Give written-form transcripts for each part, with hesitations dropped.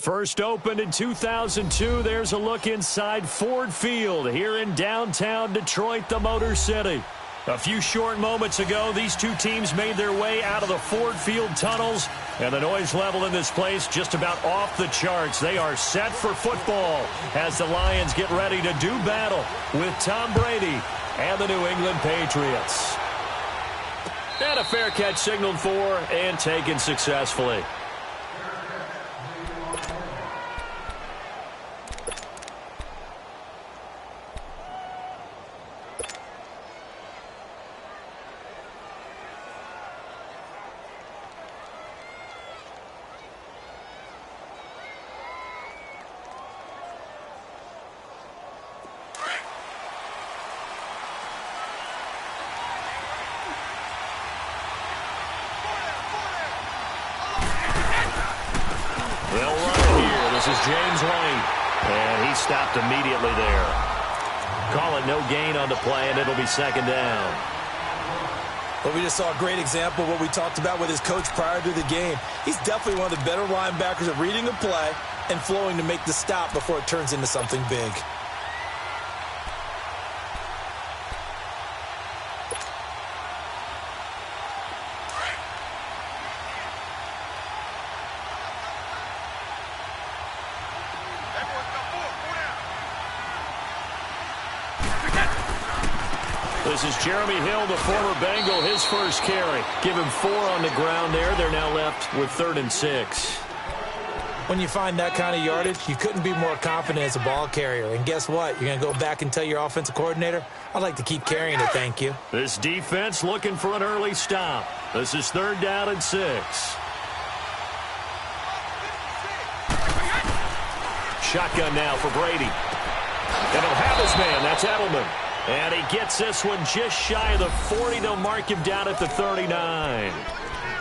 First opened in 2002, there's a look inside Ford Field here in downtown Detroit, the Motor City. A few short moments ago, these two teams made their way out of the Ford Field tunnels, and the noise level in this place just about off the charts. They are set for football as the Lions get ready to do battle with Tom Brady and the New England Patriots. And a fair catch signaled for and taken successfully. They'll run it here. This is James White. And he stopped immediately there. Call it no gain on the play, and it'll be second down. Well, we just saw a great example of what we talked about with his coach prior to the game. He's definitely one of the better linebackers at reading a play and flowing to make the stop before it turns into something big. This is Jeremy Hill, the former Bengal, his first carry. Give him 4 on the ground there. They're now left with 3rd and 6. When you find that kind of yardage, you couldn't be more confident as a ball carrier. And guess what? You're going to go back and tell your offensive coordinator, I'd like to keep carrying it, thank you. This defense looking for an early stop. This is 3rd down and 6. Shotgun now for Brady. And he'll have his man. That's Edelman. And he gets this one just shy of the 40. They'll mark him down at the 39.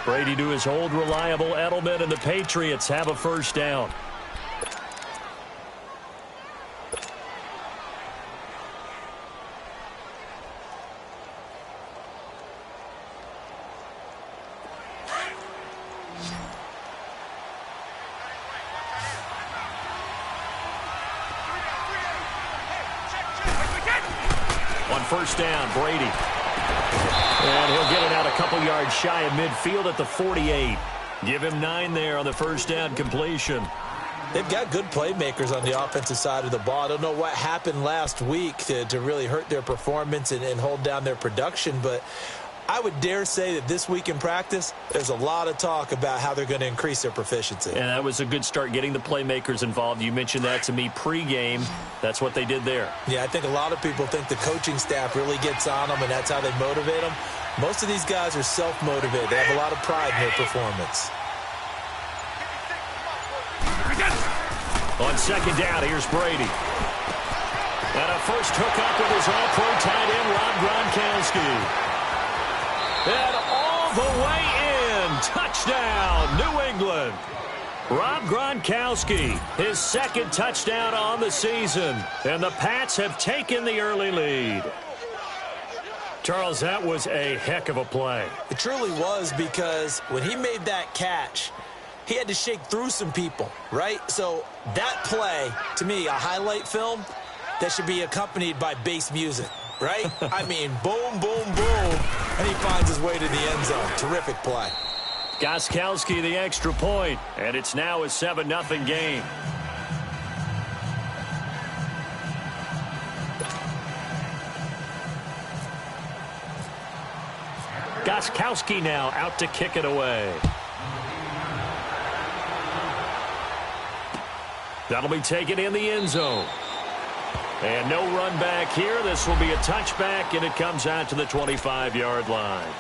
Brady to his old reliable Edelman, and the Patriots have a first down. On first down, Brady. And he'll get it out a couple yards shy of midfield at the 48. Give him 9 there on the first down completion. They've got good playmakers on the offensive side of the ball. I don't know what happened last week to really hurt their performance and hold down their production, but I would dare say that this week in practice, there's a lot of talk about how they're going to increase their proficiency. And that was a good start, getting the playmakers involved. You mentioned that to me pregame. That's what they did there. Yeah, I think a lot of people think the coaching staff really gets on them, and that's how they motivate them. Most of these guys are self-motivated. They have a lot of pride in their performance. On second down, here's Brady. And a first hookup with his all-pro tight end, Rob Gronkowski. And all the way in. Touchdown, New England. Rob Gronkowski, his second touchdown on the season. And the Pats have taken the early lead. Charles, that was a heck of a play. It truly was, because when he made that catch, he had to shake through some people, right? So that play, to me, a highlight film that should be accompanied by bass music, right? I mean, boom, boom, boom, and he finds his way to the end zone. Terrific play. Gostkowski the extra point, and it's now a 7-0 game. Gostkowski now out to kick it away. That'll be taken in the end zone. And no run back here. This will be a touchback, and it comes out to the 25-yard line.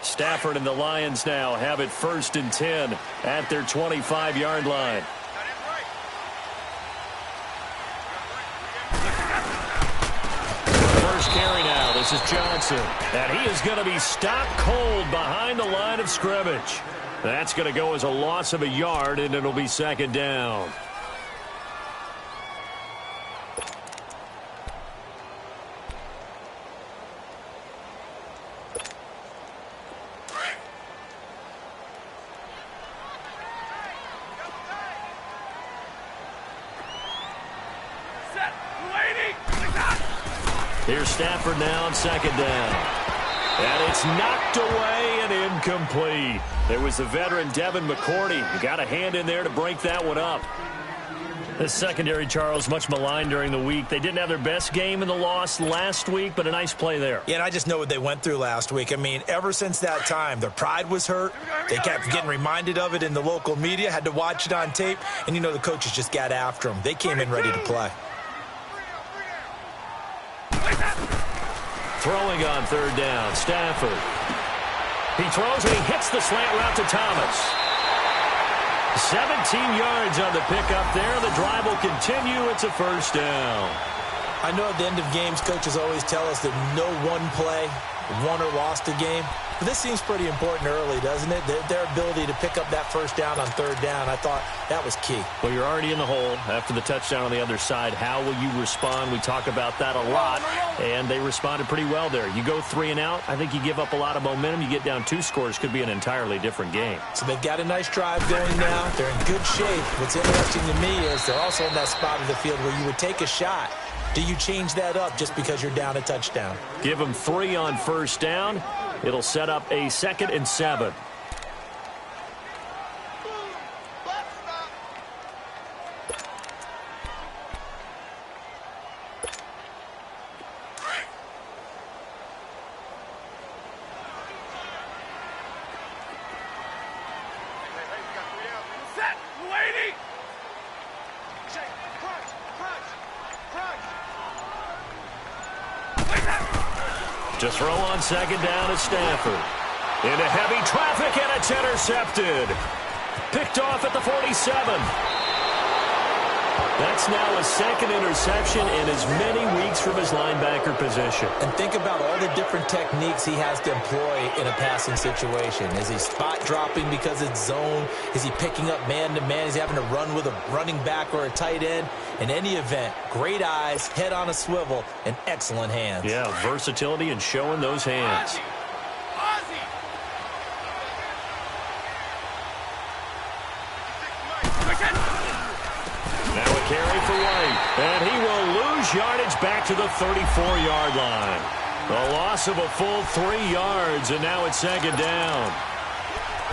Stafford and the Lions now have it 1st and 10 at their 25-yard line. First carry now. This is Johnson. And he is going to be stopped cold behind the line of scrimmage. That's going to go as a loss of a yard, and it'll be second down. Here's Stafford now on second down. And it's knocked away and incomplete. There was the veteran Devin McCourty. You got a hand in there to break that one up. This secondary, Charles, much maligned during the week. They didn't have their best game in the loss last week, but a nice play there. Yeah, and I just know what they went through last week. I mean, ever since that time, their pride was hurt. They kept getting reminded of it in the local media, had to watch it on tape, and, you know, the coaches just got after them. They came in ready to play. Throwing on third down, Stafford. He throws and he hits the slant route to Thomas. 17 yards on the pickup there. The drive will continue. It's a first down. I know at the end of games, coaches always tell us that no one play won or lost a game. But this seems pretty important early, doesn't it? Their ability to pick up that first down on third down, I thought that was key. Well, you're already in the hole after the touchdown on the other side. How will you respond? We talk about that a lot, and they responded pretty well there. You go 3 and out, I think you give up a lot of momentum. You get down 2 scores, could be an entirely different game. So they've got a nice drive going now. They're in good shape. What's interesting to me is they're also in that spot of the field where you would take a shot. Do you change that up just because you're down a touchdown? Give them 3 on first down. It'll set up a 2nd and 7. To throw on second down is Stafford. Into heavy traffic, and it's intercepted. Picked off at the 47. That's now a 2nd interception in as many weeks from his linebacker position. And think about all the different techniques he has to employ in a passing situation. Is he spot dropping because it's zone? Is he picking up man-to-man? Is he having to run with a running back or a tight end? In any event, great eyes, head on a swivel, and excellent hands. Yeah, versatility and showing those hands. Now a carry for White, and he will lose yardage back to the 34-yard line. A loss of a full 3 yards, and now it's second down.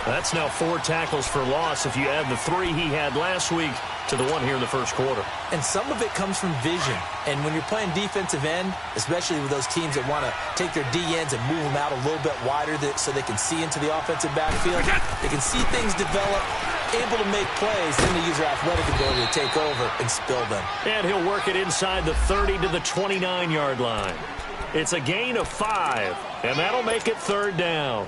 That's now 4 tackles for loss if you add the 3 he had last week to the 1 here in the first quarter. And some of it comes from vision. And when you're playing defensive end, especially with those teams that want to take their D-ends and move them out a little bit wider so they can see into the offensive backfield, they can see things develop, able to make plays, then they use their athletic ability to take over and spill them. And he'll work it inside the 30 to the 29-yard line. It's a gain of 5, and that'll make it third down.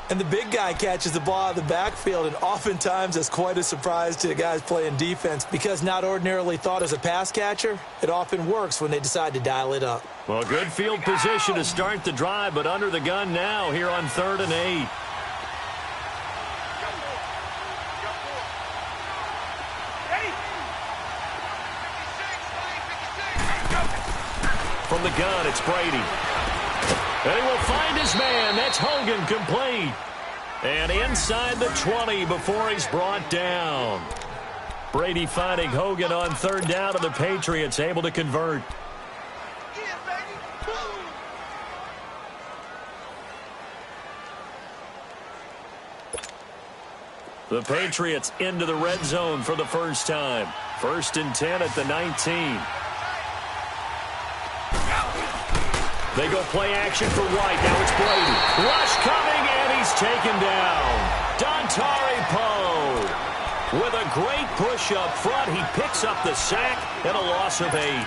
And the big guy catches the ball out of the backfield, and oftentimes that's quite a surprise to the guys playing defense because not ordinarily thought as a pass catcher, it often works when they decide to dial it up. Well, good field position to start the drive, but under the gun now here on 3rd and 8. From the gun, it's Brady. And he will find his man. That's Hogan, complete. And inside the 20 before he's brought down. Brady finding Hogan on third down, and the Patriots able to convert. The Patriots into the red zone for the first time. 1st and 10 at the 19. They go play action for White. Now it's Brady. Rush coming, and he's taken down. Dontari Poe with a great push up front. He picks up the sack and a loss of 8.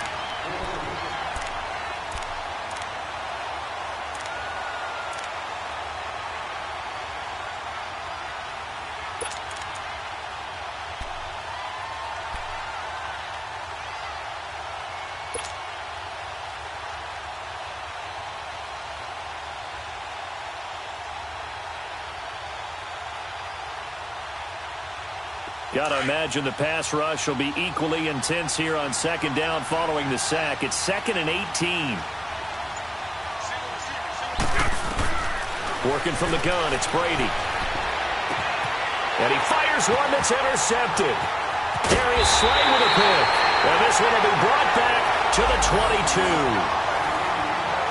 Got to imagine the pass rush will be equally intense here on second down following the sack. It's 2nd and 18. Working from the gun, it's Brady. And he fires one that's intercepted. Darius Slay with a pick. And this one will be brought back to the 22.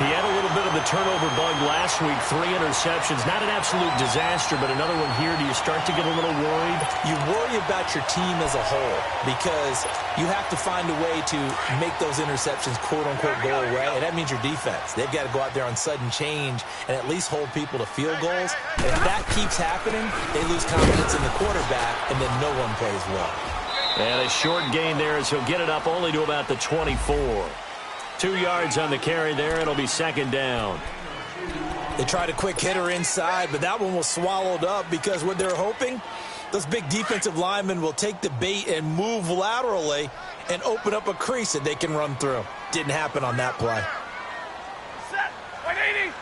He had a little bit of the turnover bug last week, 3 interceptions. Not an absolute disaster, but another one here. Do you start to get a little worried? You worry about your team as a whole because you have to find a way to make those interceptions quote-unquote go away, and that means your defense. They've got to go out there on sudden change and at least hold people to field goals. And if that keeps happening, they lose confidence in the quarterback, and then no one plays well. And a short gain there as he'll get it up only to about the 24. 2 yards on the carry there. It'll be second down. They tried a quick hitter inside, but that one was swallowed up because what they're hoping, those big defensive linemen will take the bait and move laterally and open up a crease that they can run through. Didn't happen on that play. Set. 180.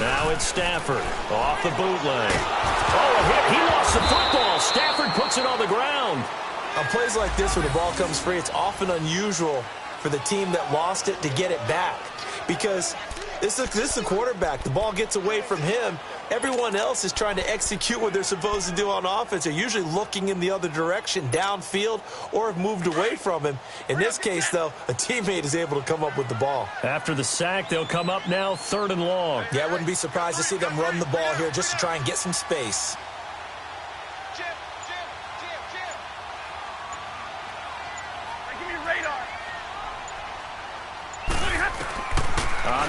Now it's Stafford off the bootleg. Oh, a hit. He lost the football. Stafford puts it on the ground. On plays like this, when the ball comes free, it's often unusual for the team that lost it to get it back because this is a quarterback. The ball gets away from him. Everyone else is trying to execute what they're supposed to do on offense. They're usually looking in the other direction, downfield, or have moved away from him. In this case, though, a teammate is able to come up with the ball. After the sack, they'll come up now 3rd and long. Yeah, I wouldn't be surprised to see them run the ball here just to try and get some space.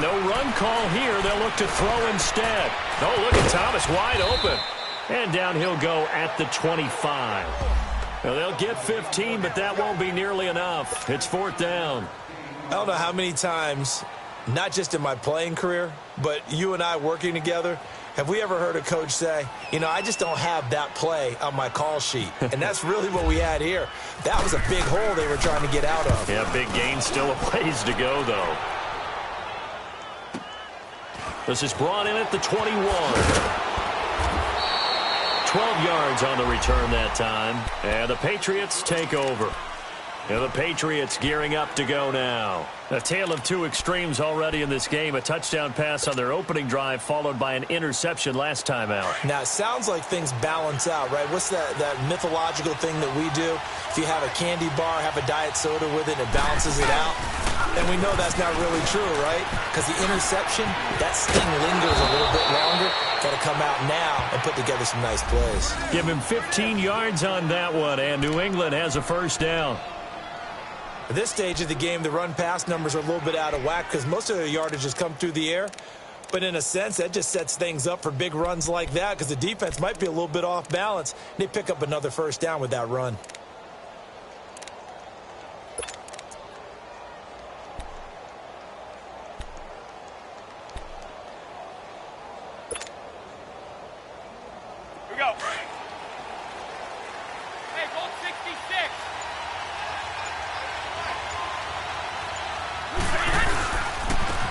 No run call here. They'll look to throw instead. Oh, look at Thomas wide open. And down he'll go at the 25. Well, they'll get 15, but that won't be nearly enough. It's 4th down. I don't know how many times, not just in my playing career, but you and I working together, have we ever heard a coach say, you know, I just don't have that play on my call sheet. And that's really what we had here. That was a big hole they were trying to get out of. Yeah, big gain, still a ways to go, though. This is brought in at the 21. 12 yards on the return that time. And the Patriots take over. And the Patriots gearing up to go now. A tale of two extremes already in this game. A touchdown pass on their opening drive followed by an interception last time out. Now, it sounds like things balance out, right? What's that mythological thing that we do? If you have a candy bar, have a diet soda with it, it balances it out. And we know that's not really true, right? Because the interception, that sting lingers a little bit longer. Got to come out now and put together some nice plays. Give him 15 yards on that one, and New England has a first down. At this stage of the game, the run-pass numbers are a little bit out of whack because most of their yardage has come through the air. But in a sense, that just sets things up for big runs like that because the defense might be a little bit off balance. They pick up another first down with that run. Here we go. Hey, goal 66.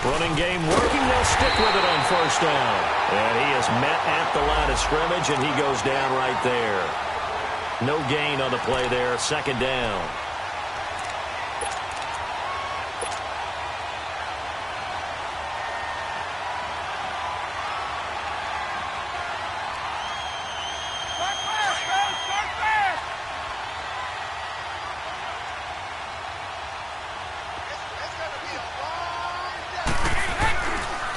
Running game working. They'll stick with it on first down. And he is met at the line of scrimmage, and he goes down right there. No gain on the play there. Second down. Start fast, bro. Start fast.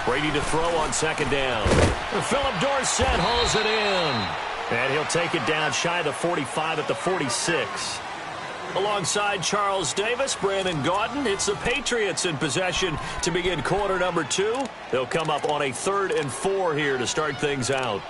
Brady to throw on second down. And Philip Dorsett hauls it in. And he'll take it down shy of the 45 at the 46. Alongside Charles Davis, Brandon Gaudin, it's the Patriots in possession to begin quarter number 2. They'll come up on a 3rd and 4 here to start things out.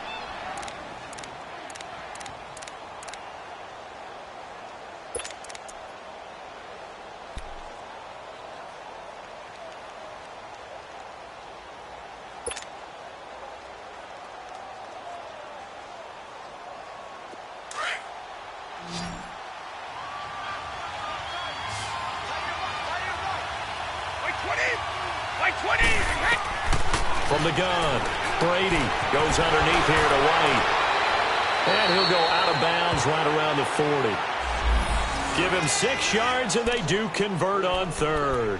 From the gun, Brady goes underneath here to White. And he'll go out of bounds right around the 40. Give him 6 yards, and they do convert on 3rd.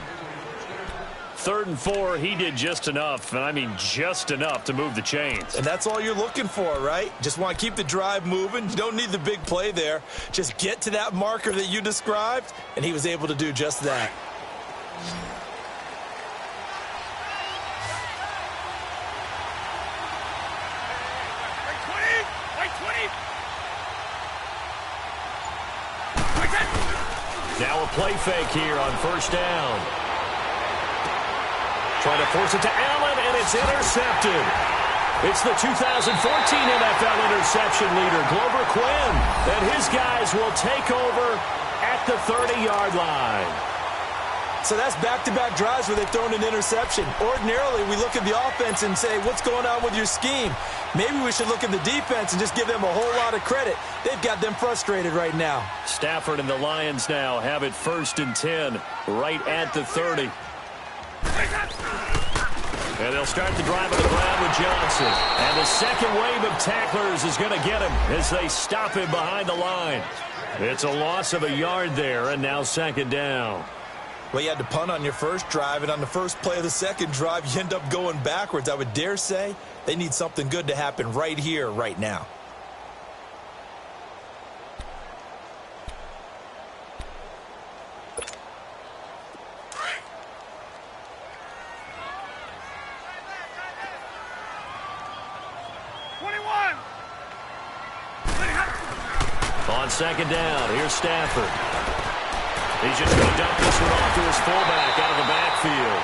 3rd and 4, he did just enough, and I mean just enough to move the chains. And that's all you're looking for, right? Just want to keep the drive moving. You don't need the big play there. Just get to that marker that you described, and he was able to do just that. Now a play fake here on first down. Trying to force it to Allen, and it's intercepted. It's the 2014 NFL interception leader, Glover Quinn, and his guys will take over at the 30-yard line. So that's back-to-back drives where they've thrown an interception. Ordinarily, we look at the offense and say, what's going on with your scheme? Maybe we should look at the defense and just give them a whole lot of credit. They've got them frustrated right now. Stafford and the Lions now have it 1st and 10, right at the 30. And they'll start the drive on the ground with Johnson. And the second wave of tacklers is going to get him as they stop him behind the line. It's a loss of a yard there, and now 2nd down. Well, you had to punt on your first drive, and on the first play of the second drive, you end up going backwards. I would dare say they need something good to happen right here, right now. On 2nd down, here's Stafford. He's just going to dump this one off to his fullback out of the backfield.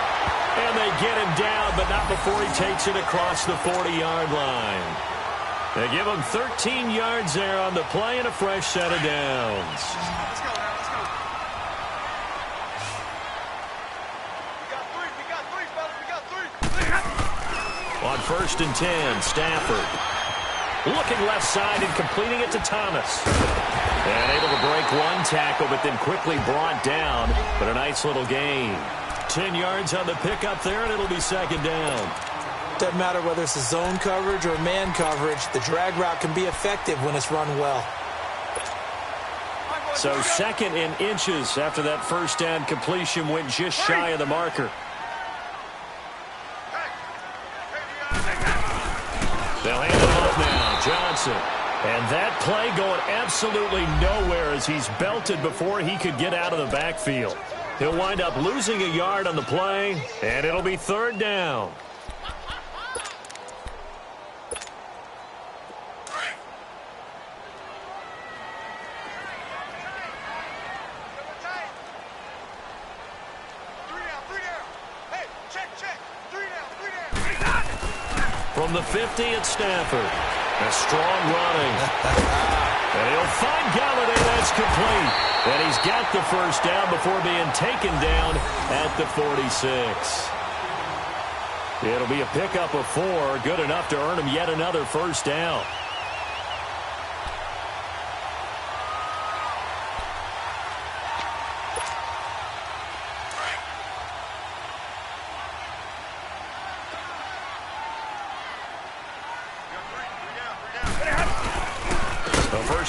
And they get him down, but not before he takes it across the 40-yard line. They give him 13 yards there on the play and a fresh set of downs. Let's go now, let's go. We got three, fellas, we got three. On 1st and 10, Stafford. Looking left side and completing it to Thomas. And able to break one tackle, but then quickly brought down. But a nice little gain. 10 yards on the pickup there, and it'll be 2nd down. Doesn't matter whether it's a zone coverage or man coverage. The drag route can be effective when it's run well. So 2nd in inches after that first down completion went just shy of the marker. They'll hand it off now. Johnson. And that play going absolutely nowhere as he's belted before he could get out of the backfield. He'll wind up losing a yard on the play, and it'll be 3rd down. From the 50, it's Stafford. A strong running. And he'll find Galladay. That's complete. And he's got the first down before being taken down at the 46. It'll be a pickup of 4. Good enough to earn him yet another first down.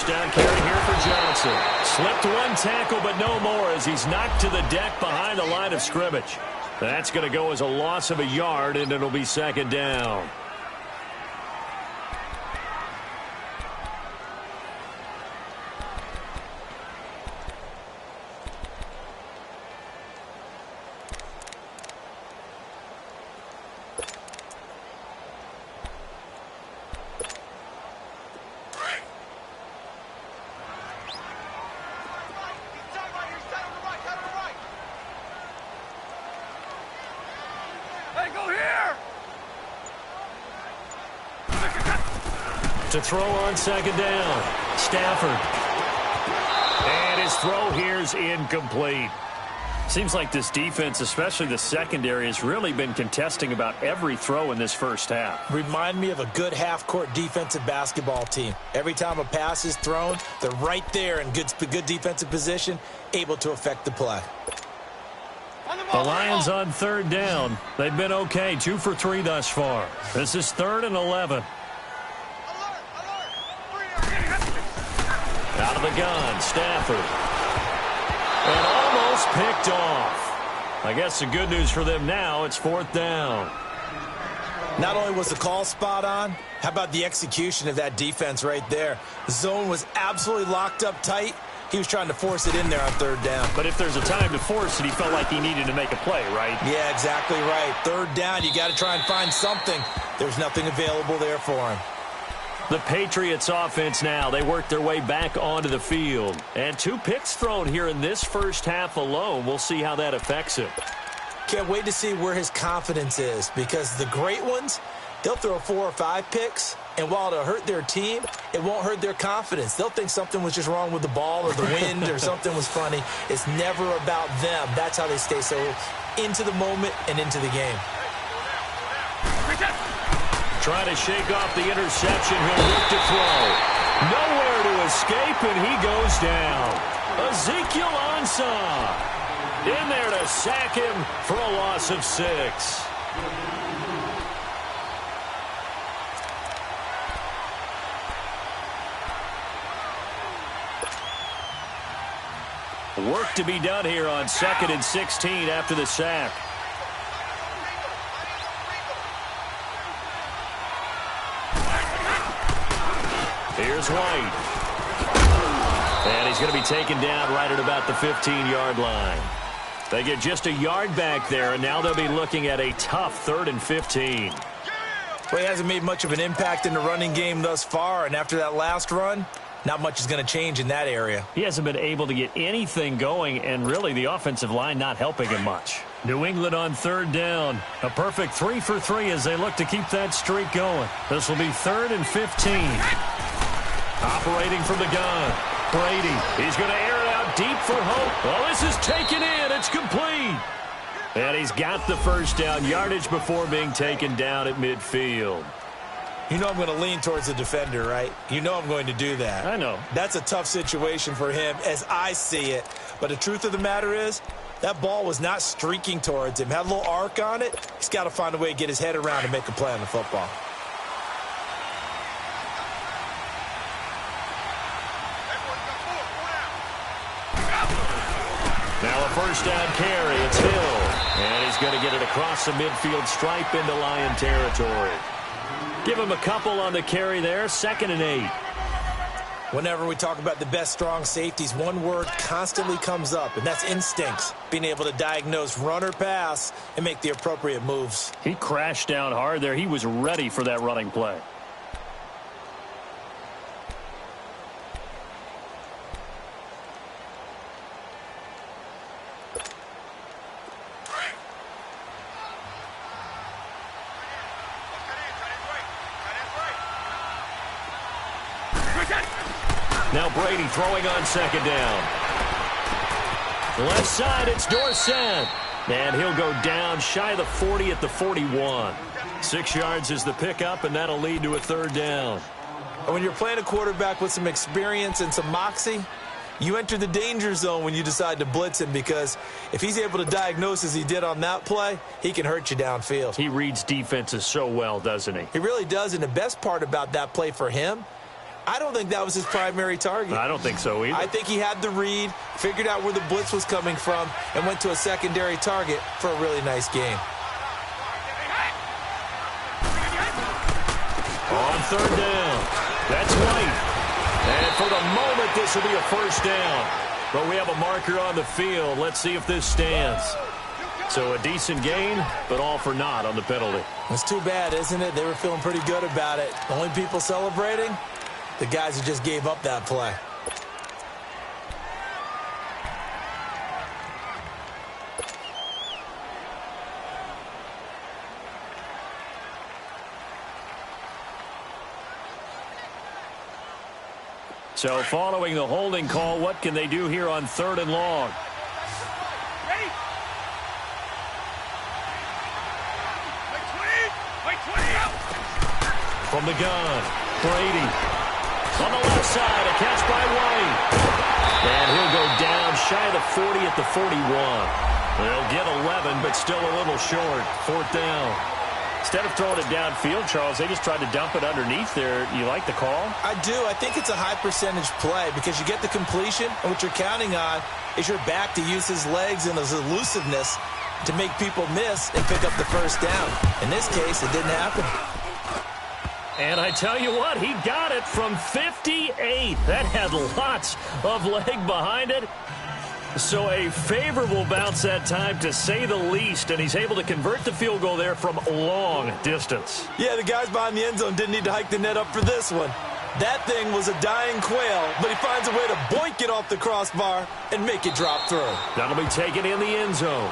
Down carry here for Johnson. Slipped one tackle, but no more as he's knocked to the deck behind the line of scrimmage. That's going to go as a loss of a yard, and it'll be 2nd down. To throw on 2nd down. Stafford. And his throw here's incomplete. Seems like this defense, especially the secondary, has really been contesting about every throw in this first half. Remind me of a good half-court defensive basketball team. Every time a pass is thrown, they're right there in good defensive position, able to affect the play. The Lions on 3rd down. They've been okay, 2 for 3 thus far. This is 3rd and 11. Out of the gun, Stafford. And almost picked off. I guess the good news for them now, it's 4th down. Not only was the call spot on, how about the execution of that defense right there? The zone was absolutely locked up tight. he was trying to force it in there on third down. But if there's a time to force it, he felt like he needed to make a play, right? Yeah, exactly right. Third down, you got to try and find something. There's nothing available there for him. The Patriots offense now, they work their way back onto the field. And 2 picks thrown here in this first half alone. We'll see how that affects him. Can't wait to see where his confidence is, because the great ones, they'll throw 4 or 5 picks, and while it'll hurt their team, it won't hurt their confidence. They'll think something was just wrong with the ball or the wind or something was funny. It's never about them. That's how they stay so into the moment and into the game. Trying to shake off the interception. He'll look to throw. Nowhere to escape, and he goes down. Ezekiel Ansah in there to sack him for a loss of 6. Work to be done here on 2nd and 16 after the sack. Here's White. And he's going to be taken down right at about the 15-yard line. They get just a yard back there, and now they'll be looking at a tough 3rd and 15. Well, he hasn't made much of an impact in the running game thus far, and after that last run, not much is going to change in that area. He hasn't been able to get anything going, and really the offensive line not helping him much. New England on 3rd down. A perfect 3 for 3 as they look to keep that streak going. This will be 3rd and 15. Operating from the gun. Brady. He's going to air it out deep for Hope. Well, this is taken in. It's complete. And he's got the first down, yardage before being taken down at midfield. You know I'm going to lean towards the defender, right? You know I'm going to do that. I know. That's a tough situation for him as I see it. But the truth of the matter is, that ball was not streaking towards him. Had a little arc on it. He's got to find a way to get his head around and make a play on the football. Now a first down carry. It's Hill. And he's going to get it across the midfield stripe into Lion territory. Give him a couple on the carry there. 2nd and 8. Whenever we talk about the best strong safeties, one word constantly comes up, and that's instincts. Being able to diagnose run or pass and make the appropriate moves. He crashed down hard there. He was ready for that running play. Now Brady throwing on 2nd down. Left side, it's Dorsett. And he'll go down shy of the 40 at the 41. 6 yards is the pickup, and that'll lead to a 3rd down. And when you're playing a quarterback with some experience and some moxie, you enter the danger zone when you decide to blitz him, because if he's able to diagnose as he did on that play, he can hurt you downfield. He reads defenses so well, doesn't he? He really does, and the best part about that play for him, I don't think that was his primary target. I don't think so either. I think he had the read, figured out where the blitz was coming from, and went to a secondary target for a really nice game. On 3rd down, that's White. And for the moment, this will be a first down. But we have a marker on the field. Let's see if this stands. So a decent gain, but all for naught on the penalty. It's too bad, isn't it? They were feeling pretty good about it. The only people celebrating, the guys who just gave up that play. So following the holding call, what can they do here on 3rd and long? Ready? Wait 20 out. From the gun, Brady. On the left side, a catch by White. And he'll go down shy of the 40 at the 41. They'll get 11, but still a little short. 4th down. Instead of throwing it downfield, Charles, they just tried to dump it underneath there. You like the call? I do. I think it's a high percentage play because you get the completion, and what you're counting on is your back to use his legs and his elusiveness to make people miss and pick up the first down. In this case, it didn't happen. And I tell you what, he got it from 58. That had lots of leg behind it. So a favorable bounce that time, to say the least, and he's able to convert the field goal there from long distance. Yeah, the guys behind the end zone didn't need to hike the net up for this one. That thing was a dying quail, but he finds a way to boink it off the crossbar and make it drop through. That'll be taken in the end zone.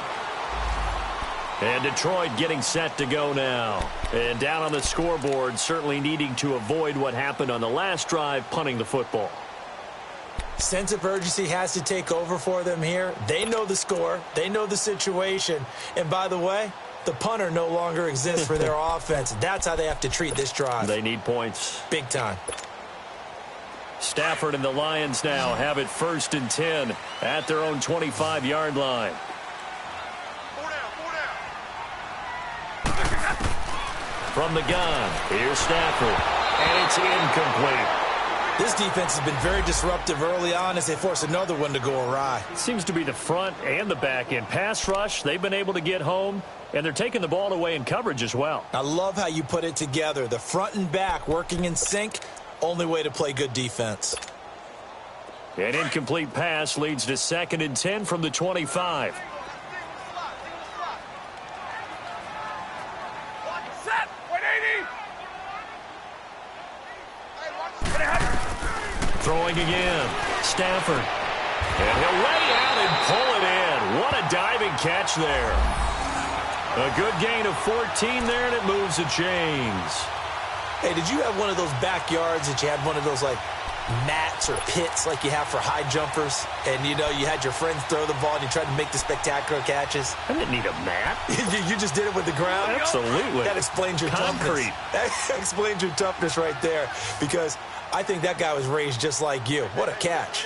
And Detroit getting set to go now. And down on the scoreboard, certainly needing to avoid what happened on the last drive, punting the football. Sense of urgency has to take over for them here. They know the score. They know the situation. And by the way, the punter no longer exists for their offense. That's how they have to treat this drive. They need points. Big time. Stafford and the Lions now have it 1st and 10 at their own 25-yard line. From the gun, here's Stafford, and it's incomplete. This defense has been very disruptive early on as they force another one to go awry. It seems to be the front and the back end. Pass rush, they've been able to get home, and they're taking the ball away in coverage as well. I love how you put it together. The front and back working in sync, only way to play good defense. An incomplete pass leads to 2nd and 10 from the 25. Throwing again, Stafford. And he'll lay out and pull it in. What a diving catch there. A good gain of 14 there, and it moves the chains. Hey, did you have one of those backyards that you had one of those, like, mats or pits like you have for high jumpers? And, you know, you had your friends throw the ball and you tried to make the spectacular catches? I didn't need a mat. You just did it with the ground? Absolutely. That explains your concrete. Toughness. That explains your toughness right there, because I think that guy was raised just like you. What a catch.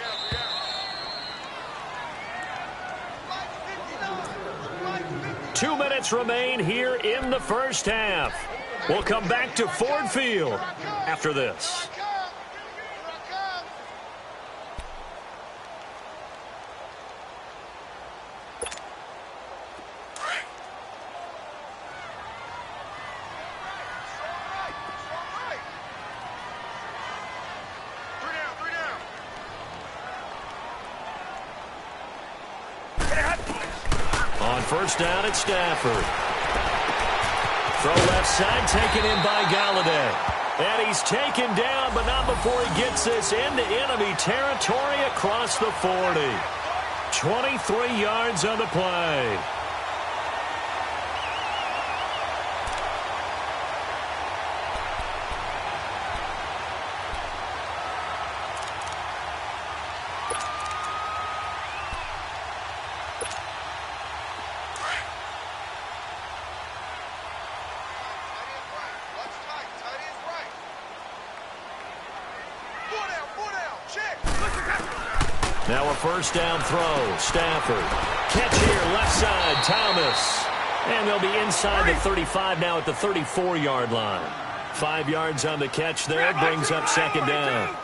Two minutes remain here in the first half. We'll come back to Ford Field after this. First down at Stafford. Throw left side, taken in by Galladay. And he's taken down, but not before he gets this into enemy territory across the 40. 23 yards on the play. Now a first down throw. Stafford. Catch here, left side, Thomas. And they'll be inside the 35 now at the 34-yard line. 5 yards on the catch there, brings up 2nd down.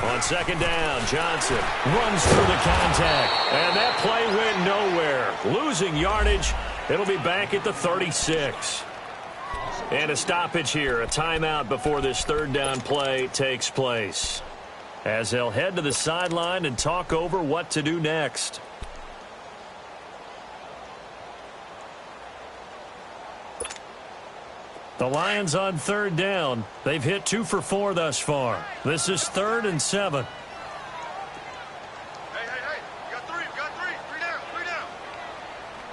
On 2nd down, Johnson runs through the contact. And that play went nowhere. Losing yardage. It'll be back at the 36. And a stoppage here, a timeout before this 3rd down play takes place, as they'll head to the sideline and talk over what to do next. The Lions on 3rd down. They've hit 2 for 4 thus far. This is 3rd and 7. Hey, you got 3, 3 down.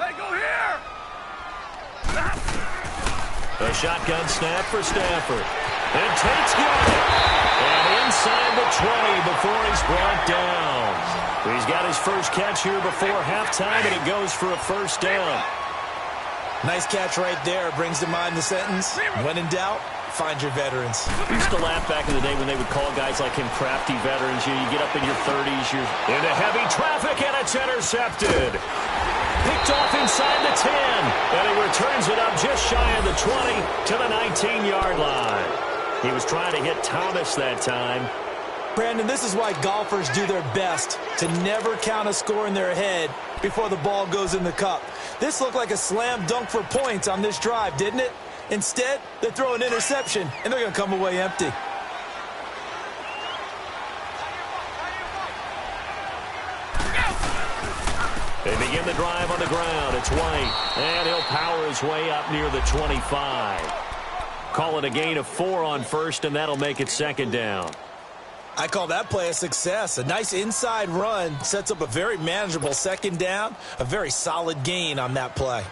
Hey, go here! A shotgun snap for Stafford. And Tate's got it. And inside the 20 before he's brought down. He's got his first catch here before halftime, and it goes for a first down. Nice catch right there. Brings to mind the sentence, when in doubt, find your veterans. We used to laugh back in the day when they would call guys like him crafty veterans. You get up in your 30s, you're into heavy traffic, and it's intercepted. Picked off inside the 10, and he returns it up just shy of the 20 to the 19-yard line. He was trying to hit Thomas that time. Brandon, this is why golfers do their best to never count a score in their head before the ball goes in the cup. This looked like a slam dunk for points on this drive, didn't it? Instead, they throw an interception, and they're going to come away empty. They begin the drive on the ground. It's White, and he'll power his way up near the 25. Call it a gain of 4 on first, and that'll make it second down. I call that play a success. A nice inside run sets up a very manageable second down, a very solid gain on that play.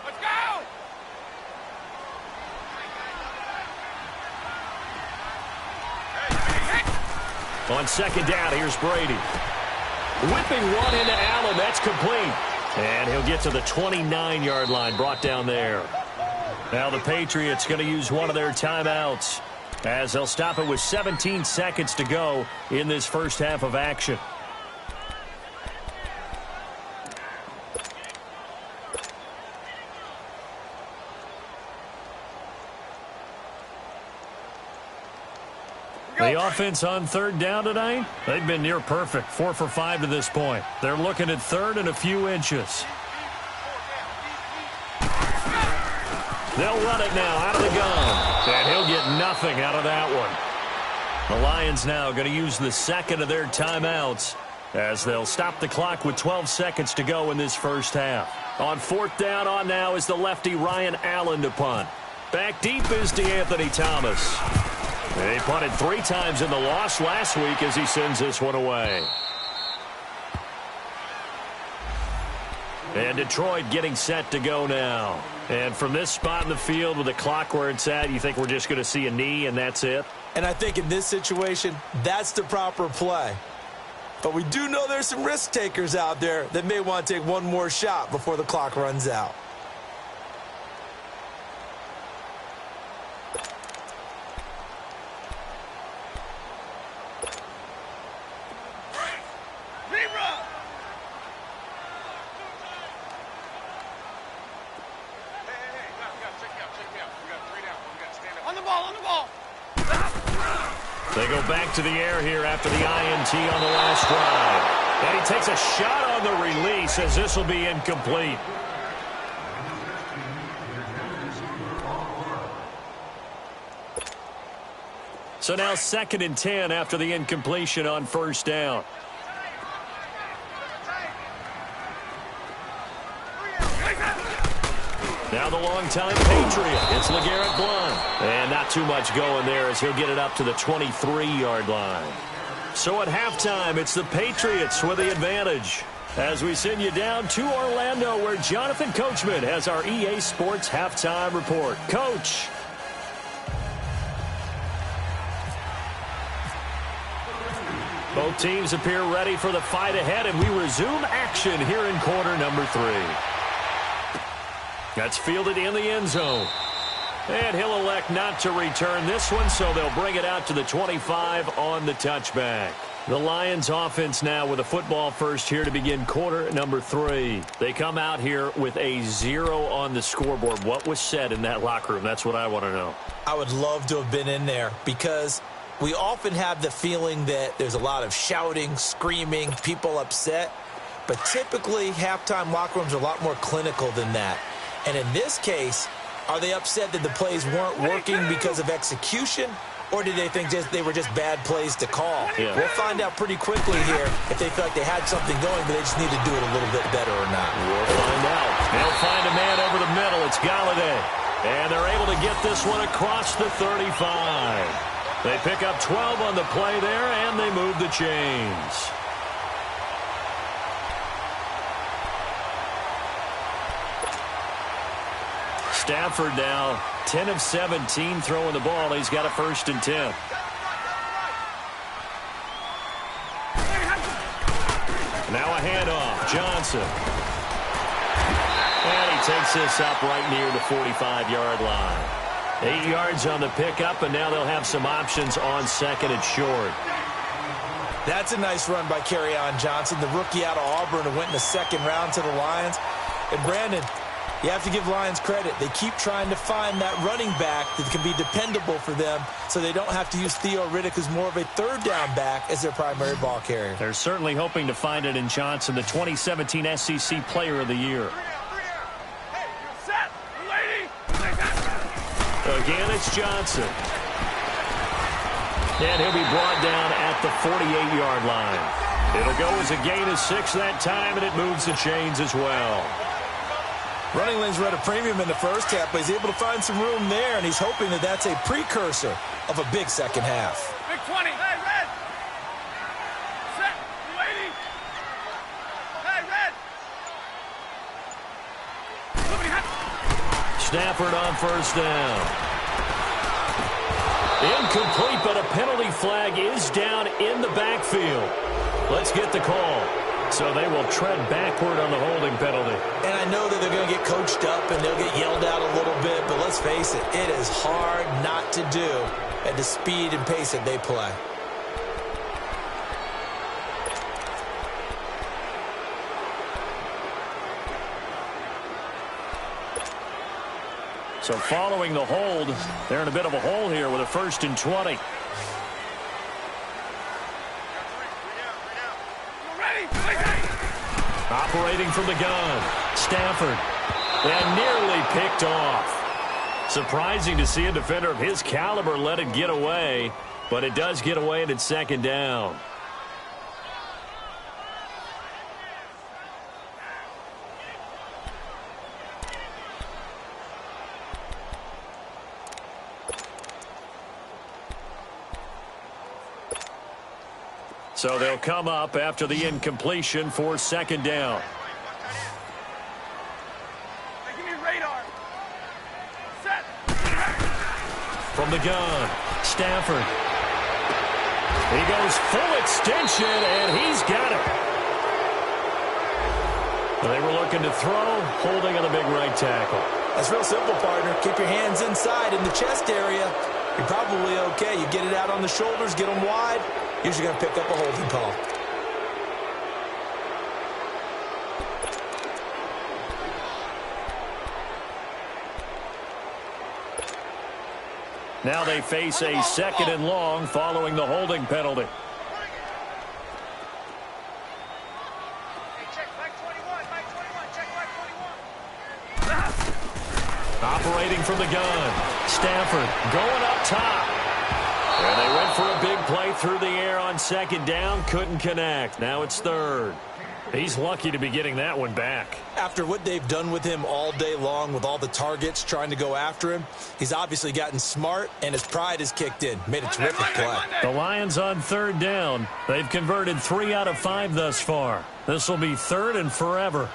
Let's go! On second down, here's Brady. Whipping one into Allen. That's complete. And he'll get to the 29-yard line, brought down there. Now the Patriots going to use one of their timeouts as they'll stop it with 17 seconds to go in this first half of action. The offense on third down tonight, they've been near perfect, 4 for 5 to this point. They're looking at third and a few inches. They'll run it now out of the gun, and he'll get nothing out of that one. The Lions now going to use the second of their timeouts as they'll stop the clock with 12 seconds to go in this first half. On fourth down on now is the lefty Ryan Allen to punt. Back deep is DeAnthony Thomas. He punted 3 times in the loss last week as he sends this one away. And Detroit getting set to go now. And from this spot in the field with the clock where it's at, you think we're just going to see a knee and that's it? And I think in this situation, that's the proper play. But we do know there's some risk takers out there that may want to take one more shot before the clock runs out. They go back to the air here after the INT on the last drive. And he takes a shot on the release as this will be incomplete. So now 2nd and 10 after the incompletion on first down. Now the longtime Patriot. It's LeGarrette Blount. And not too much going there as he'll get it up to the 23-yard line. So at halftime, it's the Patriots with the advantage. As we send you down to Orlando where Jonathan Coachman has our EA Sports halftime report. Coach. Both teams appear ready for the fight ahead, and we resume action here in quarter number 3. That's fielded in the end zone. And he'll elect not to return this one, so they'll bring it out to the 25 on the touchback. The Lions offense now with a football first here to begin quarter number 3. They come out here with a 0 on the scoreboard. What was said in that locker room? That's what I want to know. I would love to have been in there because we often have the feeling that there's a lot of shouting, screaming, people upset. But typically, halftime locker rooms are a lot more clinical than that. And in this case, are they upset that the plays weren't working because of execution, or did they think they were just bad plays to call? Yeah. We'll find out pretty quickly here if they feel like they had something going, but they just need to do it a little bit better or not. We'll find out. They'll find a man over the middle. It's Galladay. And they're able to get this one across the 35. They pick up 12 on the play there, and they move the chains. Stafford now 10 of 17 throwing the ball. He's got a 1st and 10. Now a handoff. Johnson. And he takes this up right near the 45-yard line. 8 yards on the pickup, and now they'll have some options on 2nd and short. That's a nice run by Kerryon Johnson, the rookie out of Auburn who went in the 2nd round to the Lions. And Brandon, you have to give Lions credit. They keep trying to find that running back that can be dependable for them so they don't have to use Theo Riddick, who's more of a 3rd down back, as their primary ball carrier. They're certainly hoping to find it in Johnson, the 2017 SEC Player of the Year. again, it's Johnson. And he'll be brought down at the 48-yard line. It'll go as a gain of 6 that time, and it moves the chains as well. Running lanes were at a premium in the first half, but he's able to find some room there, and he's hoping that that's a precursor of a big second half. Big 20. Hey, red. Set. Lady. Hey, red. Stafford on first down. Incomplete, but a penalty flag is down in the backfield. Let's get the call. So they will tread backward on the holding penalty. And I know that they're going to get coached up and they'll get yelled out a little bit, but let's face it, it is hard not to do at the speed and pace that they play. So following the hold, they're in a bit of a hole here with a 1st and 20. Operating from the gun, Stafford, and nearly picked off. Surprising to see a defender of his caliber let it get away, but it does get away and it's 2nd down. So they'll come up after the incompletion for 2nd down. Give me radar. Set. From the gun, Stafford. He goes full extension, and he's got it. They were looking to throw, holding on the big right tackle. That's real simple, partner. Keep your hands inside in the chest area. You're probably okay. You get it out on the shoulders, get them wide. Usually going to pick up a holding call. Now they face a 2nd and long following the holding penalty. Hey, check back 21. Back 21. Check back 21. Operating from the gun, Stafford going up top. And they went for a big play through the air on 2nd down. Couldn't connect. Now it's 3rd. He's lucky to be getting that one back. After what they've done with him all day long with all the targets trying to go after him, he's obviously gotten smart, and his pride has kicked in. Made a terrific play. The Lions on 3rd down. They've converted 3 out of 5 thus far. This will be 3rd and forever.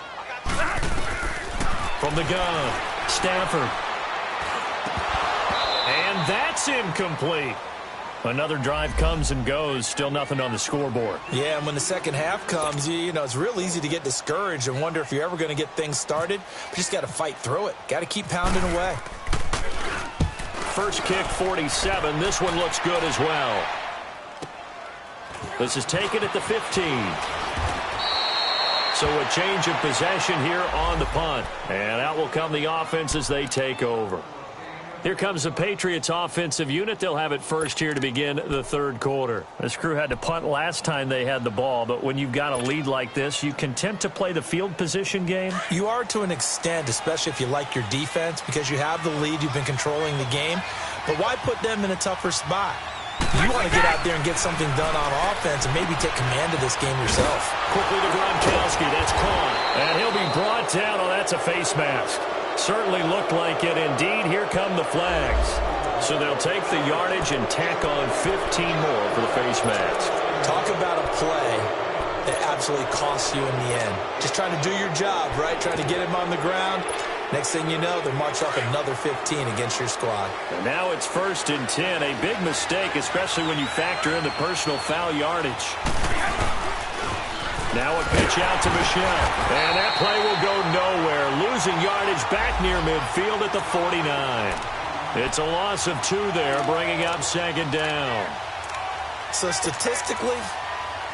From the gun, Stafford. And that's incomplete. Another drive comes and goes, still nothing on the scoreboard. Yeah, and when the second half comes, you know, it's real easy to get discouraged and wonder if you're ever going to get things started. You just got to fight through it. Got to keep pounding away. First kick, 47. This one looks good as well. This is taken at the 15. So a change of possession here on the punt. And out will come the offense as they take over. Here comes the Patriots offensive unit. They'll have it first here to begin the 3rd quarter. This crew had to punt last time they had the ball, but when you've got a lead like this, you content to play the field position game? You are to an extent, especially if you like your defense, because you have the lead, you've been controlling the game. But why put them in a tougher spot? You want to get out there and get something done on offense and maybe take command of this game yourself. Quickly to Gronkowski. That's caught. And he'll be brought down. Oh, that's a face mask. Certainly looked like it. Indeed, here come the flags. So they'll take the yardage and tack on 15 more for the face mask. Talk about a play that absolutely costs you in the end. Just trying to do your job, right? Trying to get him on the ground. Next thing you know, they'll march off another 15 against your squad. And now it's 1st and 10. A big mistake, especially when you factor in the personal foul yardage. Now a pitch out to Michel. And that play will go nowhere. Losing yardage back near midfield at the 49. It's a loss of 2 there, bringing up 2nd down. So statistically,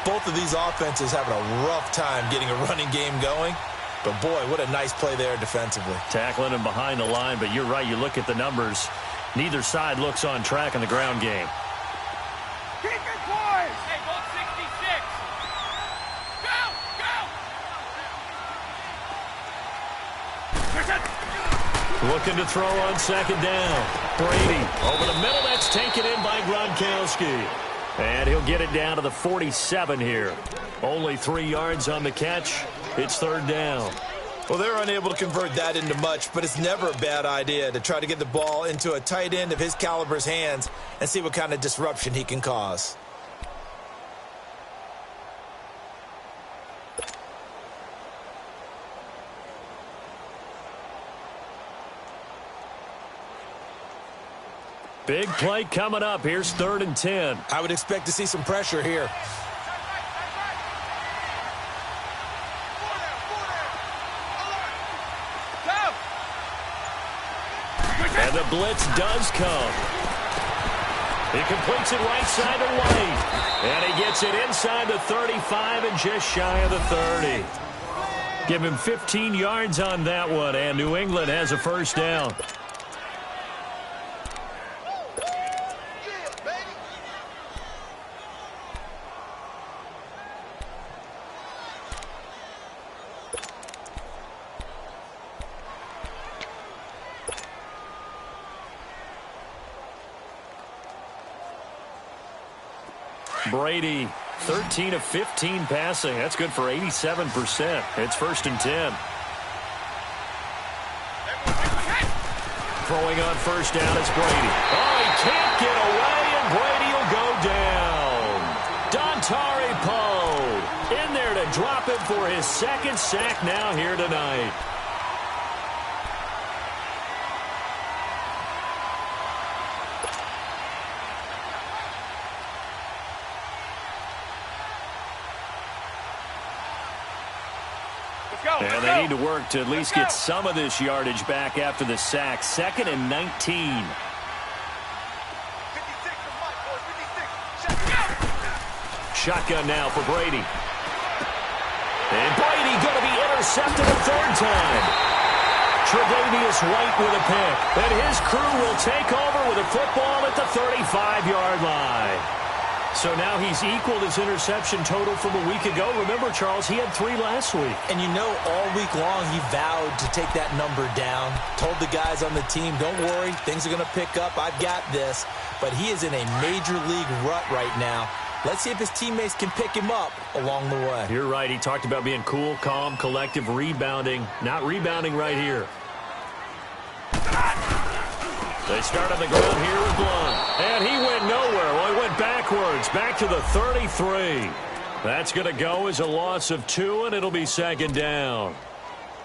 both of these offenses having a rough time getting a running game going. But, boy, what a nice play there defensively. Tackling him behind the line, but you're right. You look at the numbers. Neither side looks on track in the ground game. Keep it, boys! Hey, go 66! Go! Go! Looking to throw on second down. Brady over the middle. That's taken in by Gronkowski. And he'll get it down to the 47 here. Only 3 yards on the catch. It's third down. Well, they're unable to convert that into much, but it's never a bad idea to try to get the ball into a tight end of his caliber's hands and see what kind of disruption he can cause. Big play coming up. Here's 3rd and 10. I would expect to see some pressure here. And the blitz does come. He completes it right side to White. And he gets it inside the 35 and just shy of the 30. Give him 15 yards on that one, and New England has a first down. Brady, 13 of 15 passing. That's good for 87%. It's 1st and 10. Throwing on first down is Brady. Oh, he can't get away, and Brady will go down. Dontari Poe in there to drop him for his 2nd sack now here tonight. And they need to work to at least get some of this yardage back after the sack. 2nd and 19. Shotgun now for Brady. And Brady going to be intercepted a 3rd time. Tre'Davious White with a pick. And his crew will take over with a football at the 35-yard line. So now he's equaled his interception total from a week ago. Remember, Charles, he had 3 last week. And you know, all week long he vowed to take that number down. Told the guys on the team, don't worry, things are going to pick up. I've got this. But he is in a major league rut right now. Let's see if his teammates can pick him up along the way. You're right. He talked about being cool, calm, collective, rebounding. Not rebounding right here. They start on the ground here with Blunt. And he went nowhere. Well, he went backwards, back to the 33. That's going to go as a loss of 2, and it'll be 2nd down.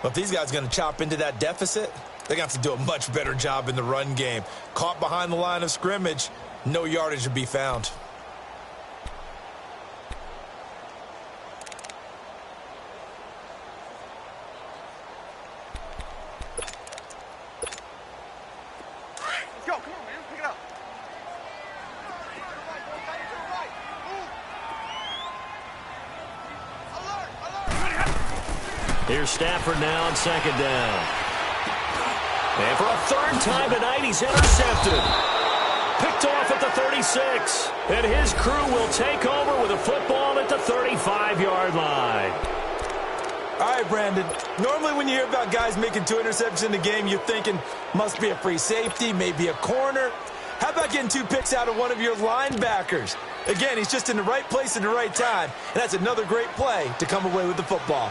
Well, if these guys are going to chop into that deficit, they're going to have to do a much better job in the run game. Caught behind the line of scrimmage, no yardage to be found. Here's Stafford now on 2nd down. And for a 3rd time tonight, he's intercepted. Picked off at the 36. And his crew will take over with a football at the 35-yard line. All right, Brandon. Normally when you hear about guys making 2 interceptions in a game, you're thinking must be a free safety, maybe a corner. How about getting 2 picks out of one of your linebackers? Again, he's just in the right place at the right time. And that's another great play to come away with the football.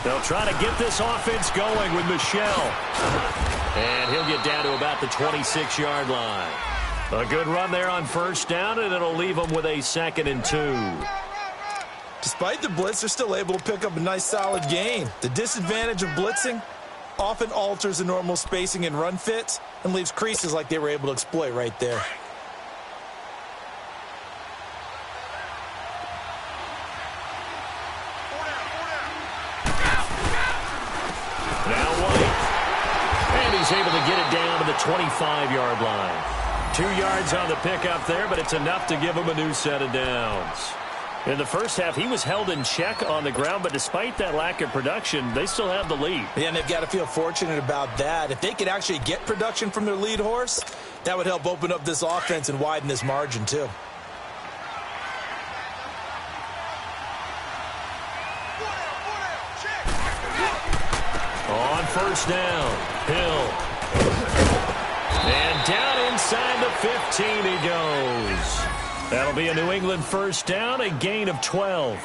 They'll try to get this offense going with Michelle. And he'll get down to about the 26-yard line. A good run there on first down, and it'll leave them with a 2nd and 2. Despite the blitz, they're still able to pick up a nice, solid gain. The disadvantage of blitzing often alters the normal spacing and run fits and leaves creases like they were able to exploit right there. He's able to get it down to the 25-yard line. 2 yards on the pickup there, but it's enough to give him a new set of downs. In the first half, he was held in check on the ground, but despite that lack of production, they still have the lead. Yeah, and they've got to feel fortunate about that. If they could actually get production from their lead horse, that would help open up this offense and widen this margin, too. first down. Hill. And down inside the 15 he goes. That'll be a New England first down, a gain of 12.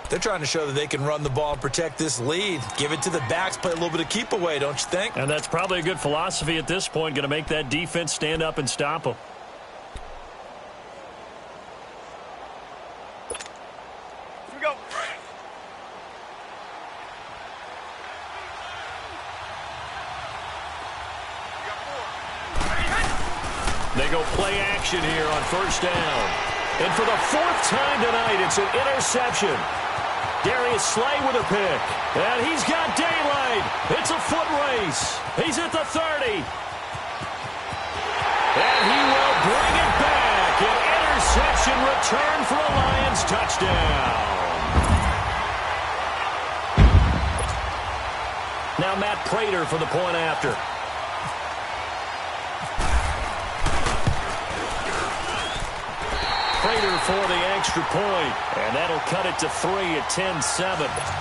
They're trying to show that they can run the ball and protect this lead. Give it to the backs, play a little bit of keep away, don't you think? And that's probably a good philosophy at this point, going to make that defense stand up and stop them. Here we go. They go play action here on first down. And for the fourth time tonight, it's an interception. Darius Slay with a pick. And he's got daylight. It's a foot race. He's at the 30. And he will bring it back. An interception return for a Lions touchdown. Now Matt Prater for the point after. Prater for the extra point, and that'll cut it to 3 at 10-7.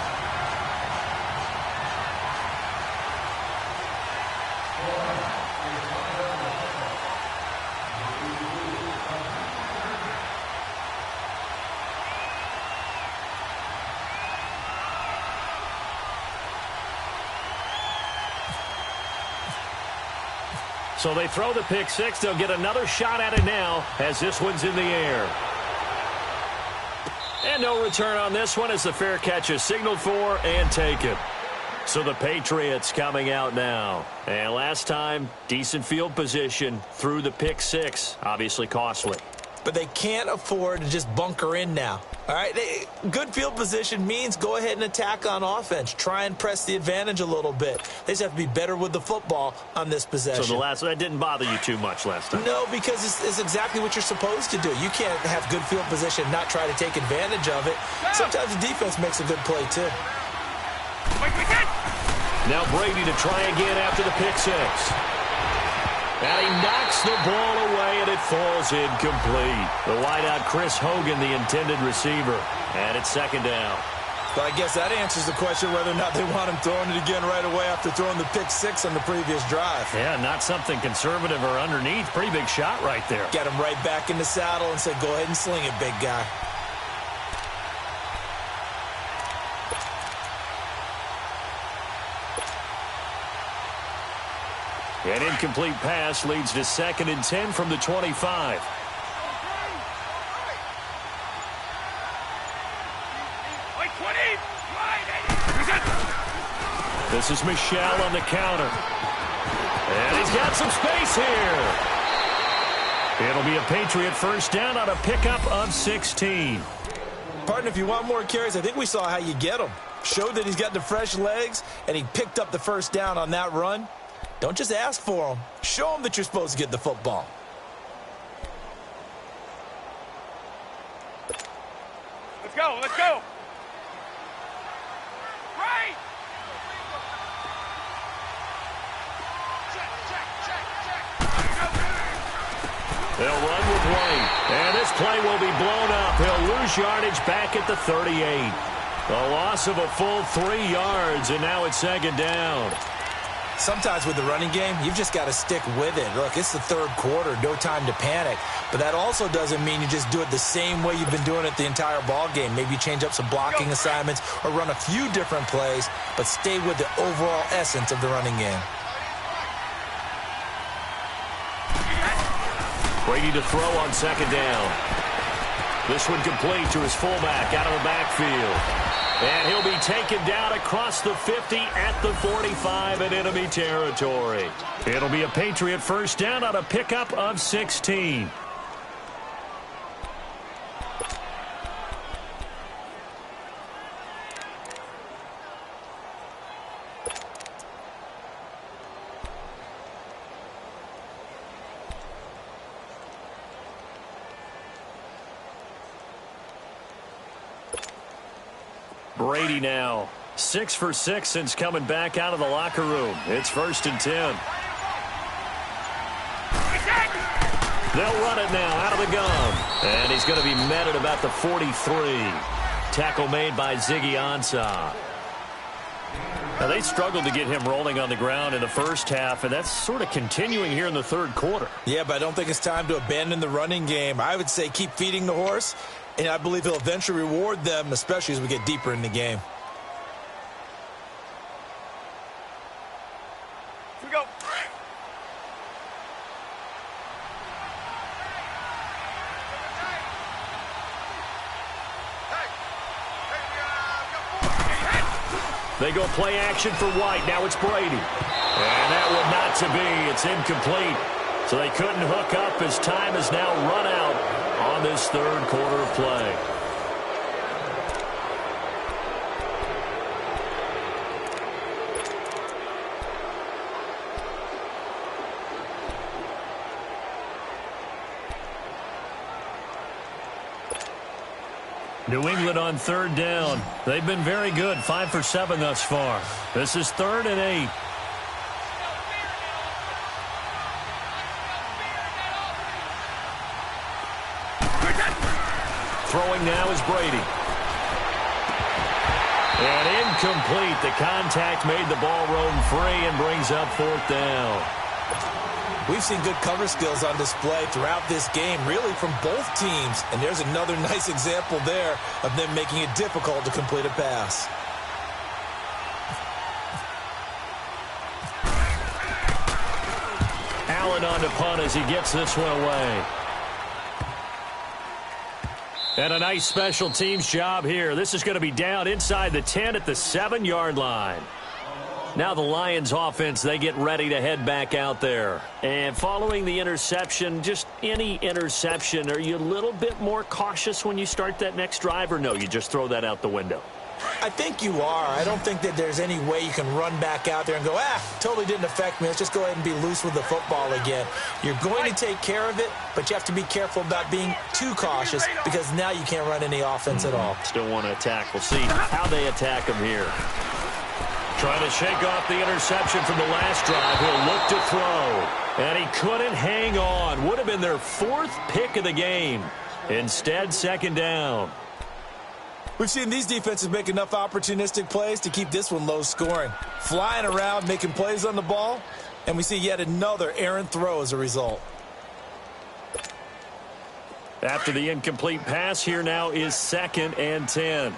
So they throw the pick six. They'll get another shot at it now as this one's in the air. And no return on this one as the fair catch is signaled for and taken. So the Patriots coming out now. And last time, decent field position through the pick six. Obviously costly. But they can't afford to just bunker in now. All right, good field position means go ahead and attack on offense. Try and press the advantage a little bit. They just have to be better with the football on this possession. So that didn't bother you too much last time? No, because it's exactly what you're supposed to do. You can't have good field position and not try to take advantage of it. Sometimes the defense makes a good play, too. Now Brady to try again after the pick six. And he knocks the ball away, and it falls incomplete. The wideout, Chris Hogan, the intended receiver. And it's second down. But I guess that answers the question whether or not they want him throwing it again right away after throwing the pick six on the previous drive. Yeah, not something conservative or underneath. Pretty big shot right there. Get him right back in the saddle and say, go ahead and sling it, big guy. An incomplete pass leads to 2nd and 10 from the 25. This is Michelle on the counter. And he's got some space here. It'll be a Patriot first down on a pickup of 16. Partner, if you want more carries, I think we saw how you get him. Showed that he's got the fresh legs, and he picked up the first down on that run. Don't just ask for them. Show them that you're supposed to get the football. Let's go, let's go. Right. They'll run with White. And this play will be blown up. He'll lose yardage back at the 38. A loss of a full 3 yards, and now it's second down. Sometimes with the running game, you've just got to stick with it. Look, it's the third quarter, no time to panic. But that also doesn't mean you just do it the same way you've been doing it the entire ball game. Maybe change up some blocking assignments or run a few different plays, but stay with the overall essence of the running game. Brady to throw on second down. This one complete to his fullback out of the backfield. And he'll be taken down across the 50 at the 45 in enemy territory. It'll be a Patriot first down on a pickup of 16. Brady now 6 for 6 since coming back out of the locker room. It's 1st and 10. They'll run it now out of the gun. And he's going to be met at about the 43. Tackle made by Ziggy Ansah. Now, they struggled to get him rolling on the ground in the first half, and that's sort of continuing here in the third quarter. Yeah, but I don't think it's time to abandon the running game. I would say keep feeding the horse, and I believe he'll eventually reward them, especially as we get deeper in the game. Here we go. They go play action for White. Now it's Brady. And that one not to be. It's incomplete. So they couldn't hook up as time has now run out on this third quarter of play. New England on third down. They've been very good, 5 for 7 thus far. This is 3rd and 8. Throwing now is Brady. And incomplete. The contact made the ball roam free and brings up 4th down. We've seen good cover skills on display throughout this game, really from both teams. And there's another nice example there of them making it difficult to complete a pass. Allen on to punt as he gets this one away. And a nice special teams job here. This is going to be down inside the 10 at the 7-yard line. Now the Lions offense, they get ready to head back out there. And following the interception, just any interception, are you a little bit more cautious when you start that next drive, or no, you just throw that out the window? I think you are. I don't think that there's any way you can run back out there and go, totally didn't affect me. Let's just go ahead and be loose with the football again. You're going to take care of it, but you have to be careful about being too cautious because now you can't run any offense at all. Still want to attack. We'll see how they attack them here. Trying to shake off the interception from the last drive. He'll look to throw. And he couldn't hang on. Would have been their 4th pick of the game. Instead, 2nd down. We've seen these defenses make enough opportunistic plays to keep this one low scoring. Flying around, making plays on the ball, and we see yet another errant throw as a result. After the incomplete pass, here now is 2nd and 10.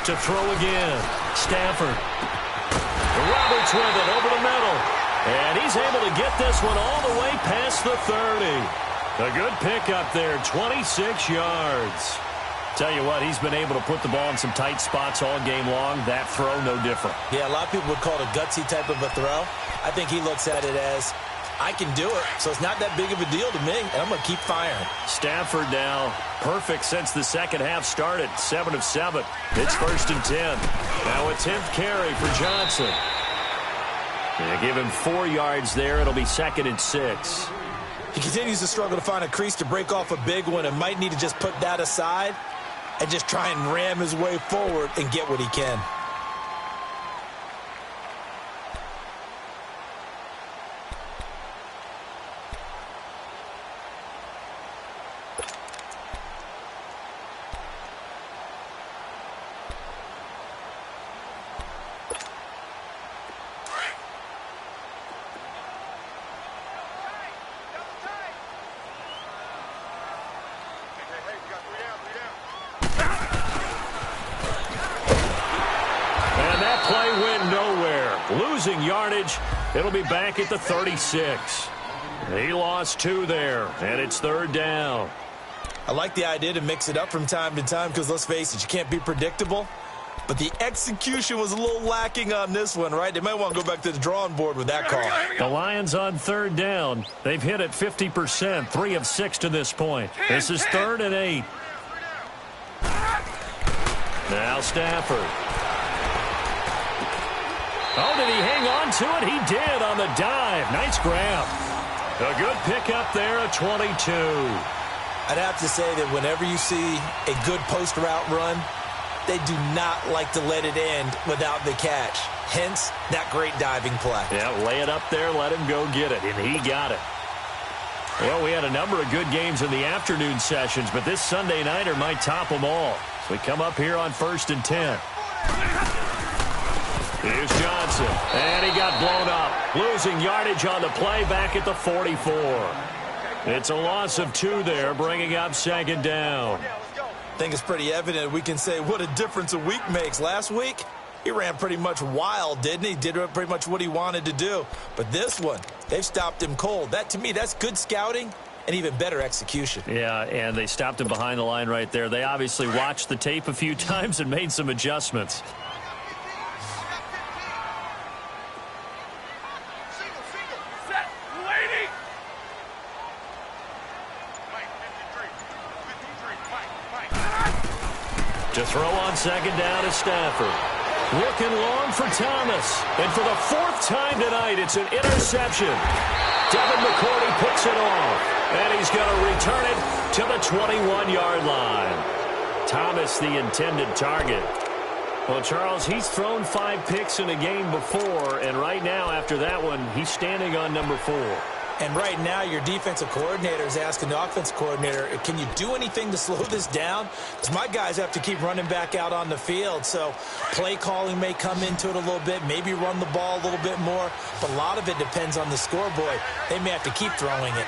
To throw again. Stafford. Roberts with it over the middle. And he's able to get this one all the way past the 30. A good pickup there, 26 yards. Tell you what, he's been able to put the ball in some tight spots all game long. That throw, no different. Yeah, a lot of people would call it a gutsy type of a throw. I think he looks at it as, I can do it, so it's not that big of a deal to me, and I'm going to keep firing. Stafford now perfect since the second half started, 7 of 7. It's 1st and 10. Now a 10th carry for Johnson. Yeah, give him 4 yards there. It'll be 2nd and 6. He continues to struggle to find a crease to break off a big one and might need to just put that aside and just try and ram his way forward and get what he can. Losing yardage. It'll be back at the 36. He lost 2 there, and it's 3rd down. I like the idea to mix it up from time to time because, let's face it, you can't be predictable. But the execution was a little lacking on this one, right? They might want to go back to the drawing board with that call. The Lions on 3rd down. They've hit it 50%, 3 of 6 to this point. This is 3rd and 8. Now Stafford. Oh, did he hang on to it? He did on the dive. Nice grab. A good pickup there at 22. I'd have to say that whenever you see a good post route run, they do not like to let it end without the catch. Hence, that great diving play. Yeah, lay it up there, let him go get it, and he got it. Well, we had a number of good games in the afternoon sessions, but this Sunday nighter might top them all. So we come up here on 1st and 10. Here's Johnson, and he got blown up. Losing yardage on the play back at the 44. It's a loss of 2 there, bringing up 2nd down. I think it's pretty evident we can say what a difference a week makes. Last week, he ran pretty much wild, didn't he? Did pretty much what he wanted to do. But this one, they've stopped him cold. That, to me, that's good scouting and even better execution. Yeah, and they stopped him behind the line right there. They obviously watched the tape a few times and made some adjustments. To throw on 2nd down is Stafford. Looking long for Thomas. And for the 4th time tonight, it's an interception. Devin McCourty picks it off. And he's going to return it to the 21-yard line. Thomas, the intended target. Well, Charles, he's thrown 5 picks in a game before. And right now, after that one, he's standing on number 4. And right now, your defensive coordinator is asking the offensive coordinator, can you do anything to slow this down? Because my guys have to keep running back out on the field. So play calling may come into it a little bit, maybe run the ball a little bit more. But a lot of it depends on the scoreboard. They may have to keep throwing it.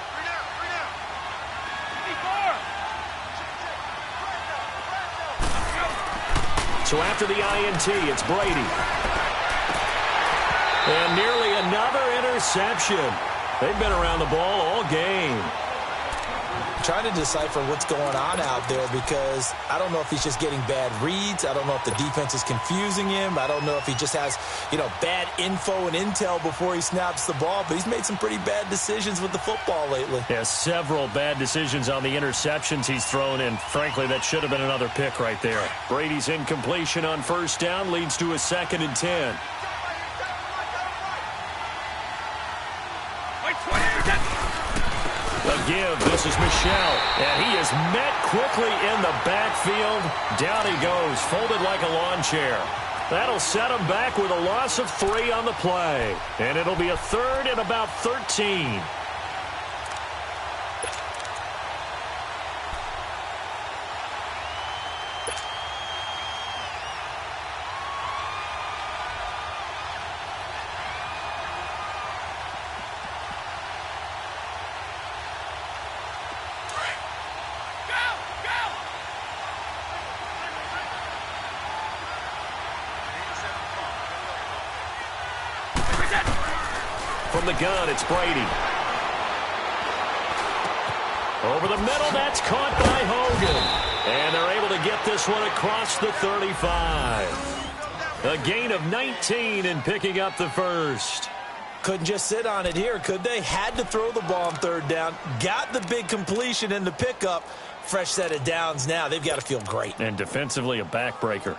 So after the INT, it's Brady. And nearly another interception. They've been around the ball all game. I'm trying to decipher what's going on out there because I don't know if he's just getting bad reads. I don't know if the defense is confusing him. I don't know if he just has, bad info and intel before he snaps the ball. But he's made some pretty bad decisions with the football lately. Yeah, several bad decisions on the interceptions he's thrown, and frankly, that should have been another pick right there. Brady's incompletion on 1st down leads to a 2nd and 10. Give. This is Michel, and he is met quickly in the backfield. Down he goes, folded like a lawn chair. That'll set him back with a loss of 3 on the play, and it'll be a 3rd and about 13. From the gun, it's Brady. Over the middle, that's caught by Hogan. And they're able to get this one across the 35. A gain of 19 and picking up the 1st. Couldn't just sit on it here, could they? Had to throw the ball on 3rd down. Got the big completion in the pickup. Fresh set of downs now. They've got to feel great. And defensively, a backbreaker.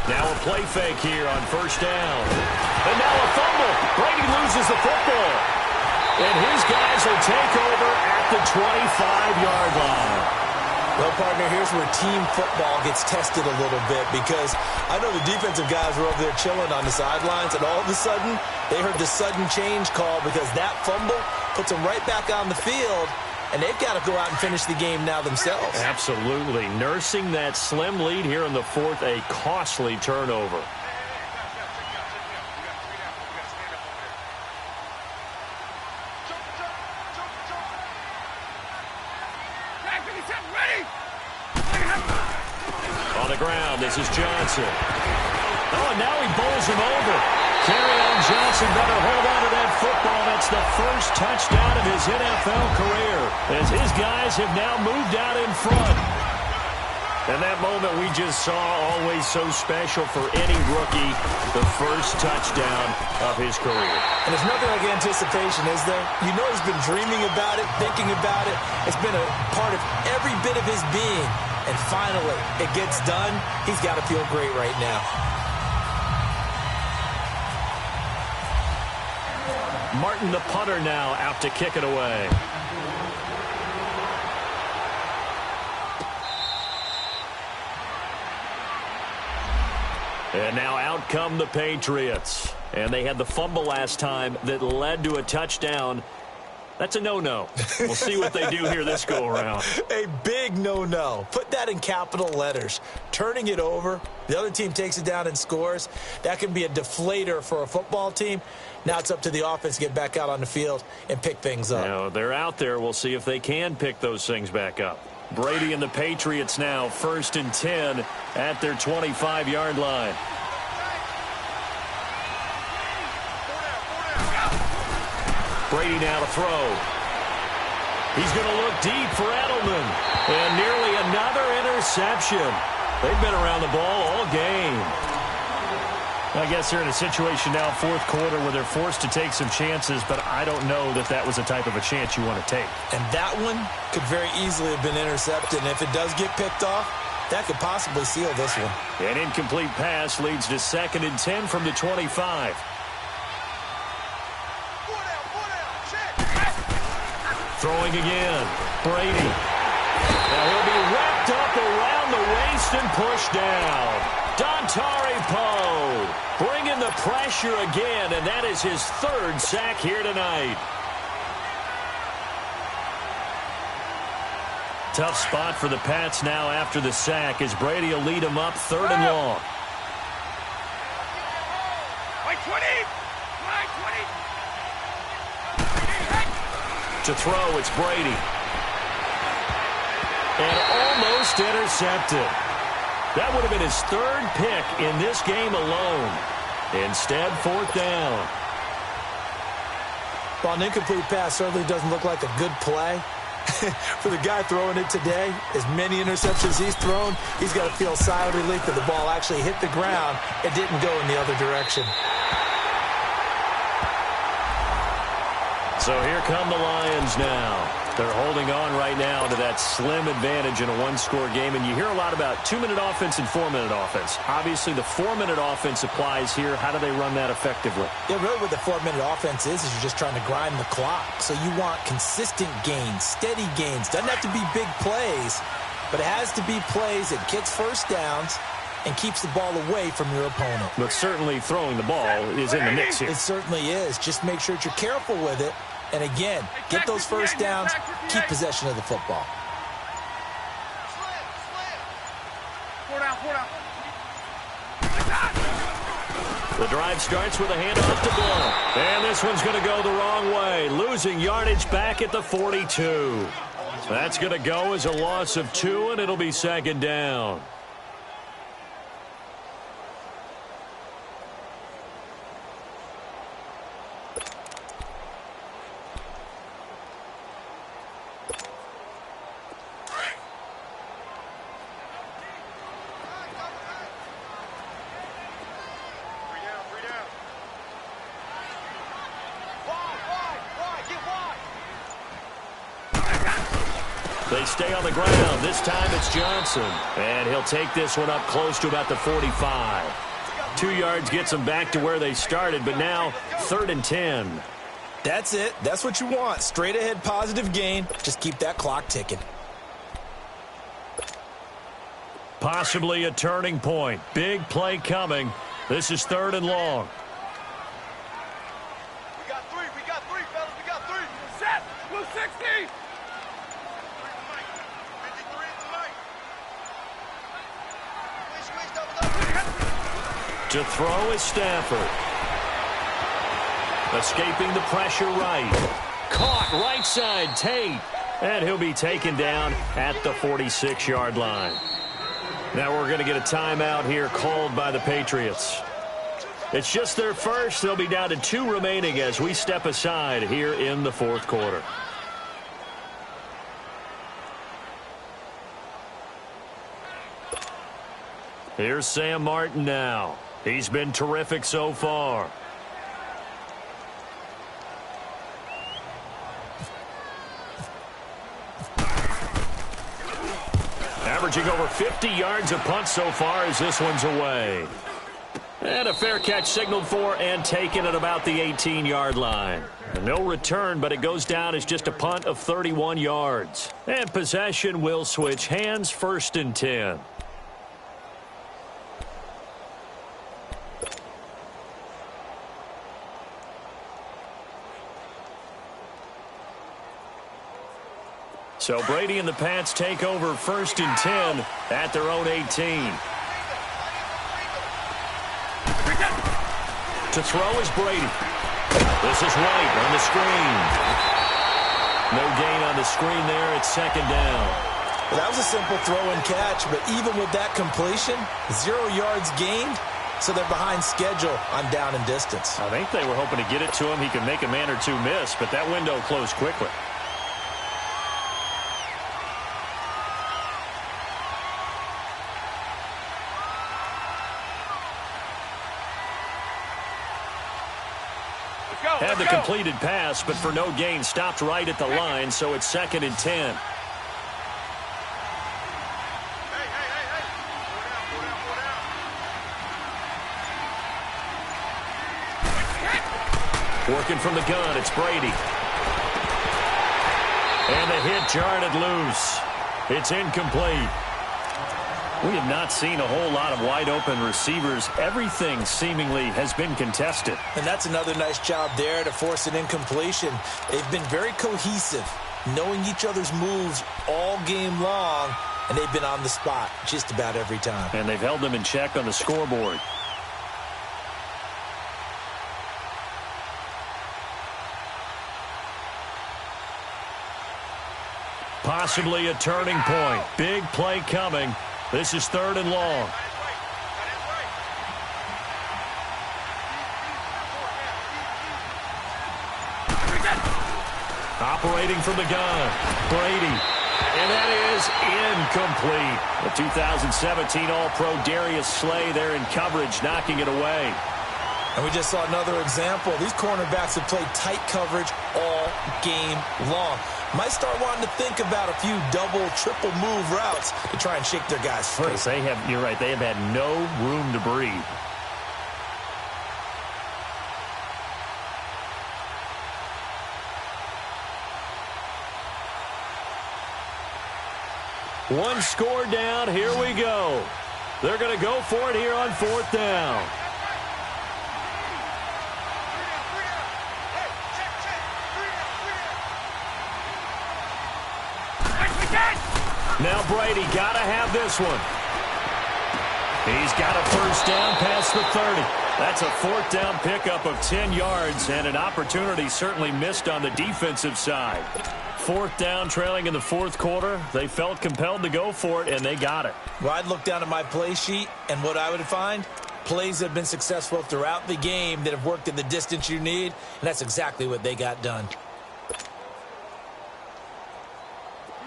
Now a play fake here on 1st down. And now a fumble. Brady loses the football. And his guys will take over at the 25-yard line. Well, partner, here's where team football gets tested a little bit because I know the defensive guys were over there chilling on the sidelines, and all of a sudden they heard the sudden change call because that fumble puts them right back on the field. And they've got to go out and finish the game now themselves. Absolutely. Nursing that slim lead here in the 4th, a costly turnover. On the ground, this is Johnson. Oh, and now he bowls him over. Kerryon Johnson better hold on to that football. That's the 1st touchdown of his NFL career as his guys have now moved out in front. And that moment we just saw, always so special for any rookie, the first touchdown of his career. And there's nothing like anticipation, is there? You know he's been dreaming about it, thinking about it. It's been a part of every bit of his being. And finally, it gets done. He's got to feel great right now. Martin, the punter, now out to kick it away. And now out come the Patriots. And they had the fumble last time that led to a touchdown. That's a no-no. We'll see what they do here this go-around. A big no-no. Put that in capital letters. Turning it over, the other team takes it down and scores. That can be a deflator for a football team. Now it's up to the offense to get back out on the field and pick things up. Now, they're out there. We'll see if they can pick those things back up. Brady and the Patriots now 1st and 10 at their 25-yard line. Brady now to throw. He's going to look deep for Edelman. And nearly another interception. They've been around the ball all game. I guess they're in a situation now, fourth quarter, where they're forced to take some chances, but I don't know that that was the type of a chance you want to take. And that one could very easily have been intercepted. And if it does get picked off, that could possibly seal this one. An incomplete pass leads to 2nd and 10 from the 25. Throwing again. Brady. Now he'll be wrapped up around the waist and pushed down. Dontari Poe bringing the pressure again, and that is his 3rd sack here tonight. Tough spot for the Pats now after the sack as Brady will lead them up 3rd and long. To throw, it's Brady. And almost intercepted. That would have been his 3rd pick in this game alone. Instead, 4th down. Well, an incomplete pass certainly doesn't look like a good play. For the guy throwing it today, as many interceptions he's thrown, he's got to feel sigh of relief that the ball actually hit the ground and didn't go in the other direction. So here come the Lions now. They're holding on right now to that slim advantage in a one-score game. And you hear a lot about 2-minute offense and 4-minute offense. Obviously, the 4-minute offense applies here. How do they run that effectively? Yeah, really what the 4-minute offense is you're just trying to grind the clock. So you want consistent gains, steady gains. Doesn't have to be big plays, but it has to be plays that gets first downs and keeps the ball away from your opponent. But certainly throwing the ball is in the mix here. It certainly is. Just make sure that you're careful with it. And again, get those first downs, keep possession of the football. The drive starts with a handoff to Blow. And this one's going to go the wrong way, losing yardage back at the 42. That's going to go as a loss of 2, and it'll be 2nd down. They stay on the ground. This time it's Johnson. And he'll take this one up close to about the 45. 2 yards gets them back to where they started, but now 3rd and 10. That's it. That's what you want. Straight ahead positive gain. Just keep that clock ticking. Possibly a turning point. Big play coming. This is 3rd and long. We got three, fellas. We got 3. Set. Blue 60. To throw is Stafford. Escaping the pressure right. Caught right side, Tate. And he'll be taken down at the 46-yard line. Now we're going to get a timeout here called by the Patriots. It's just their first. They'll be down to 2 remaining as we step aside here in the 4th quarter. Here's Sam Martin now. He's been terrific so far. Averaging over 50 yards a punt so far as this one's away. And a fair catch signaled for and taken at about the 18-yard line. No return, but it goes down as just a punt of 31 yards. And possession will switch hands, 1st and 10. So Brady and the Pats take over 1st and 10 at their own 18. To throw is Brady. This is White on the screen. No gain on the screen there. It's 2nd down. Well, that was a simple throw and catch, but even with that completion, 0 yards gained, so they're behind schedule on down and distance. I think they were hoping to get it to him. He could make a man or two miss, but that window closed quickly. Had the completed pass, but for no gain, stopped right at the line, so it's 2nd and 10. Working from the gun, it's Brady. And the hit jarred it loose. It's incomplete. We have not seen a whole lot of wide-open receivers. Everything seemingly has been contested. And that's another nice job there to force an incompletion. They've been very cohesive, knowing each other's moves all game long, and they've been on the spot just about every time. And they've held them in check on the scoreboard. Possibly a turning point. Big play coming. This is 3rd and long. Operating from the gun, Brady. And that is incomplete. The 2017 All-Pro Darius Slay there in coverage, knocking it away. And we just saw another example. These cornerbacks have played tight coverage all game long. Might start wanting to think about a few double, triple move routes to try and shake their guys free. You're right, they have had no room to breathe. One score down, here we go. They're going to go for it here on 4th down. Now Brady got to have this one. He's got a 1st down past the 30. That's a 4th down pickup of 10 yards and an opportunity certainly missed on the defensive side. 4th down, trailing in the 4th quarter. They felt compelled to go for it, and they got it. Well, I'd look down at my play sheet, and what I would find, plays that have been successful throughout the game that have worked in the distance you need, and that's exactly what they got done.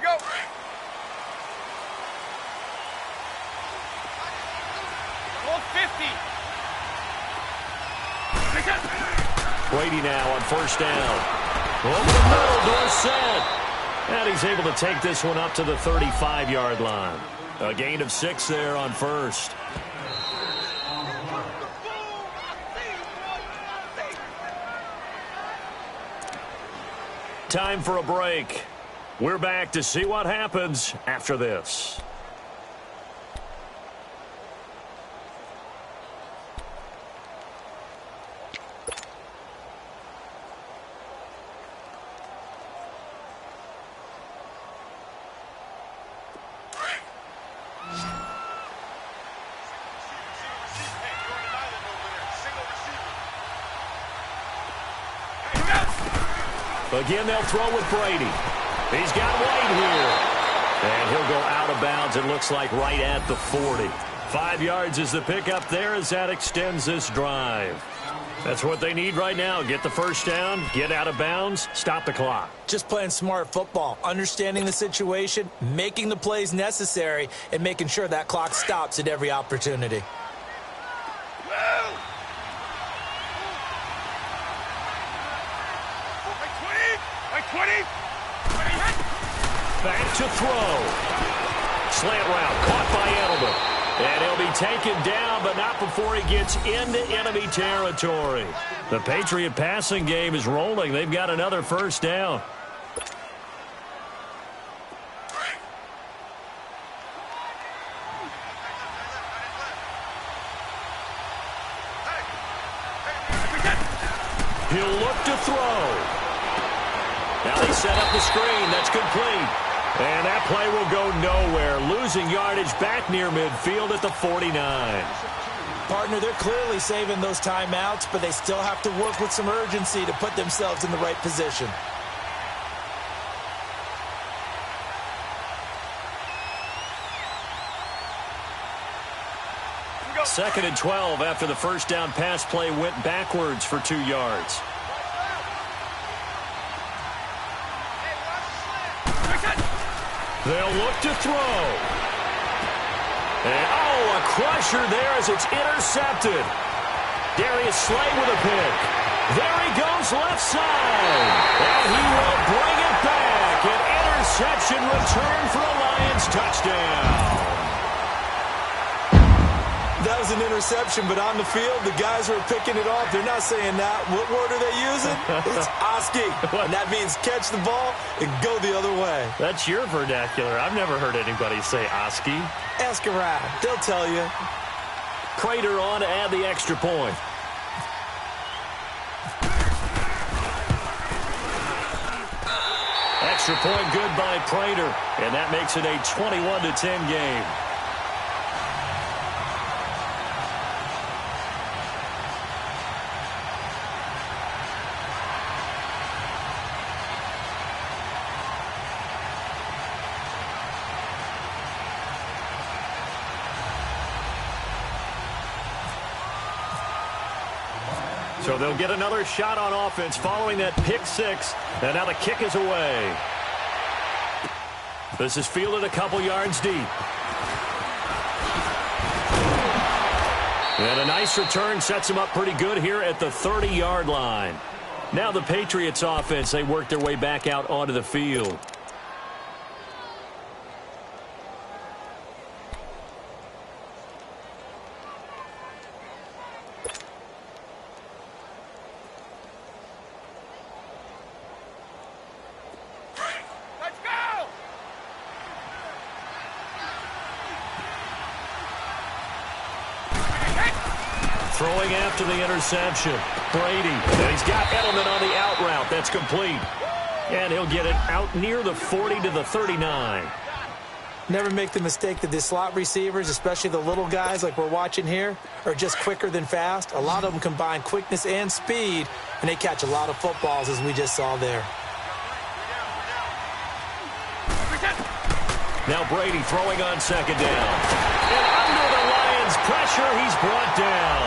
Go. Brady now on 1st down. Over the middle, Dorsett. And he's able to take this one up to the 35-yard line. A gain of 6 there on 1st. Time for a break. We're back to see what happens after this. Again, they'll throw with Brady. He's got White here. And he'll go out of bounds, it looks like, right at the 40. 5 yards is the pickup there as that extends this drive. That's what they need right now. Get the first down, get out of bounds, stop the clock. Just playing smart football, understanding the situation, making the plays necessary, and making sure that clock stops at every opportunity. Back to throw. Slant route, caught by Edelman. And he'll be taken down, but not before he gets into enemy territory. The Patriot passing game is rolling. They've got another first down. He'll look to throw. Now they set up the screen. That's complete. And that play will go nowhere. Losing yardage back near midfield at the 49. Partner, they're clearly saving those timeouts, but they still have to work with some urgency to put themselves in the right position. Second and 12 after the first down pass play went backwards for 2 yards. They'll look to throw. And, a crusher there as it's intercepted. Darius Slay with a pick. There he goes left side. And he will bring it back. An interception return for a Lions touchdown. That was an interception, but on the field, the guys who are picking it off, they're not saying that. What word are they using? It's Oski. And that means catch the ball and go the other way. That's your vernacular. I've never heard anybody say Oski. Ask around. They'll tell you. Prater on to add the extra point. Extra point good by Prater. And that makes it a 21-10 game. So they'll get another shot on offense following that pick six. And now the kick is away. This is fielded a couple yards deep. And a nice return sets them up pretty good here at the 30-yard line. Now the Patriots offense, they work their way back out onto the field. Throwing after the interception. Brady. And he's got Edelman on the out route. That's complete. And he'll get it out near the 40 to the 39. Never make the mistake that the slot receivers, especially the little guys like we're watching here, are just quicker than fast. A lot of them combine quickness and speed, and they catch a lot of footballs, as we just saw there. Now Brady throwing on second down. And under the Lions' pressure, he's brought down.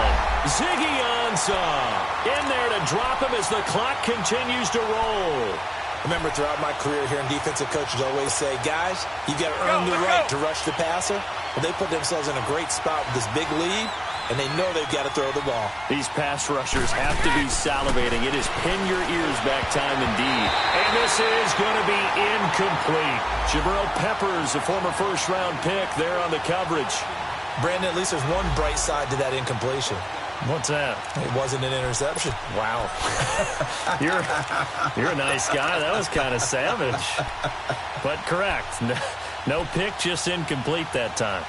Ziggy Ansah in there to drop him as the clock continues to roll. Remember, throughout my career here in defensive coaches always say, guys, you got to earn the right to rush the passer. Well, they put themselves in a great spot with this big lead, and they know they've got to throw the ball. These pass rushers have to be salivating. It is pin your ears back time indeed. And this is going to be incomplete. Jabril Peppers, a former first-round pick, there on the coverage. Brandon, at least there's one bright side to that incompletion. What's that? It wasn't an interception. Wow. You're a nice guy. That was kind of savage. But correct. No pick, just incomplete that time.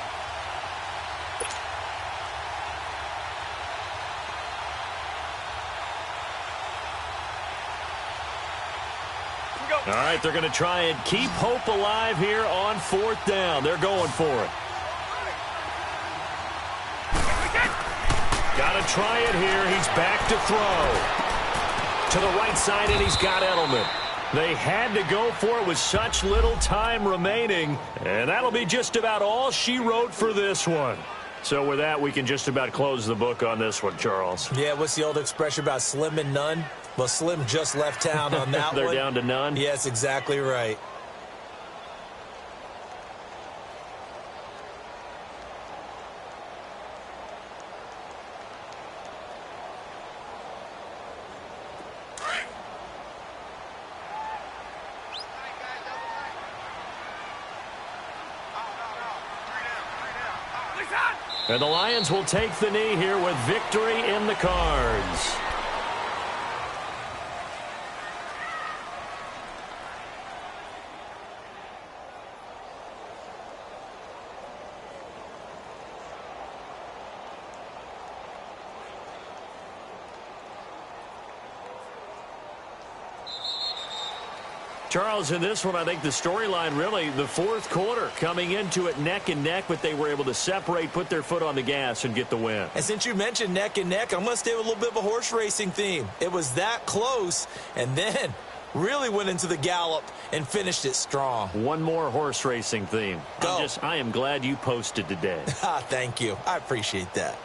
All right, they're going to try and keep hope alive here on fourth down. They're going for it. Got to try it here. He's back to throw. To the right side, and he's got Edelman. They had to go for it with such little time remaining, and that'll be just about all she wrote for this one. So with that, we can just about close the book on this one, Charles. Yeah, what's the old expression about slim and none? Well, Slim just left town on that They're one. down to none? Yes, exactly right. And the Lions will take the knee here with victory in the cards. Charles, in this one, I think the storyline really, the fourth quarter, coming into it neck and neck, but they were able to separate, put their foot on the gas, and get the win. And since you mentioned neck and neck, I'm going to stay with a little bit of a horse racing theme. It was that close, and then really went into the gallop and finished it strong. One more horse racing theme. Go. I am glad you posted today. Thank you. I appreciate that.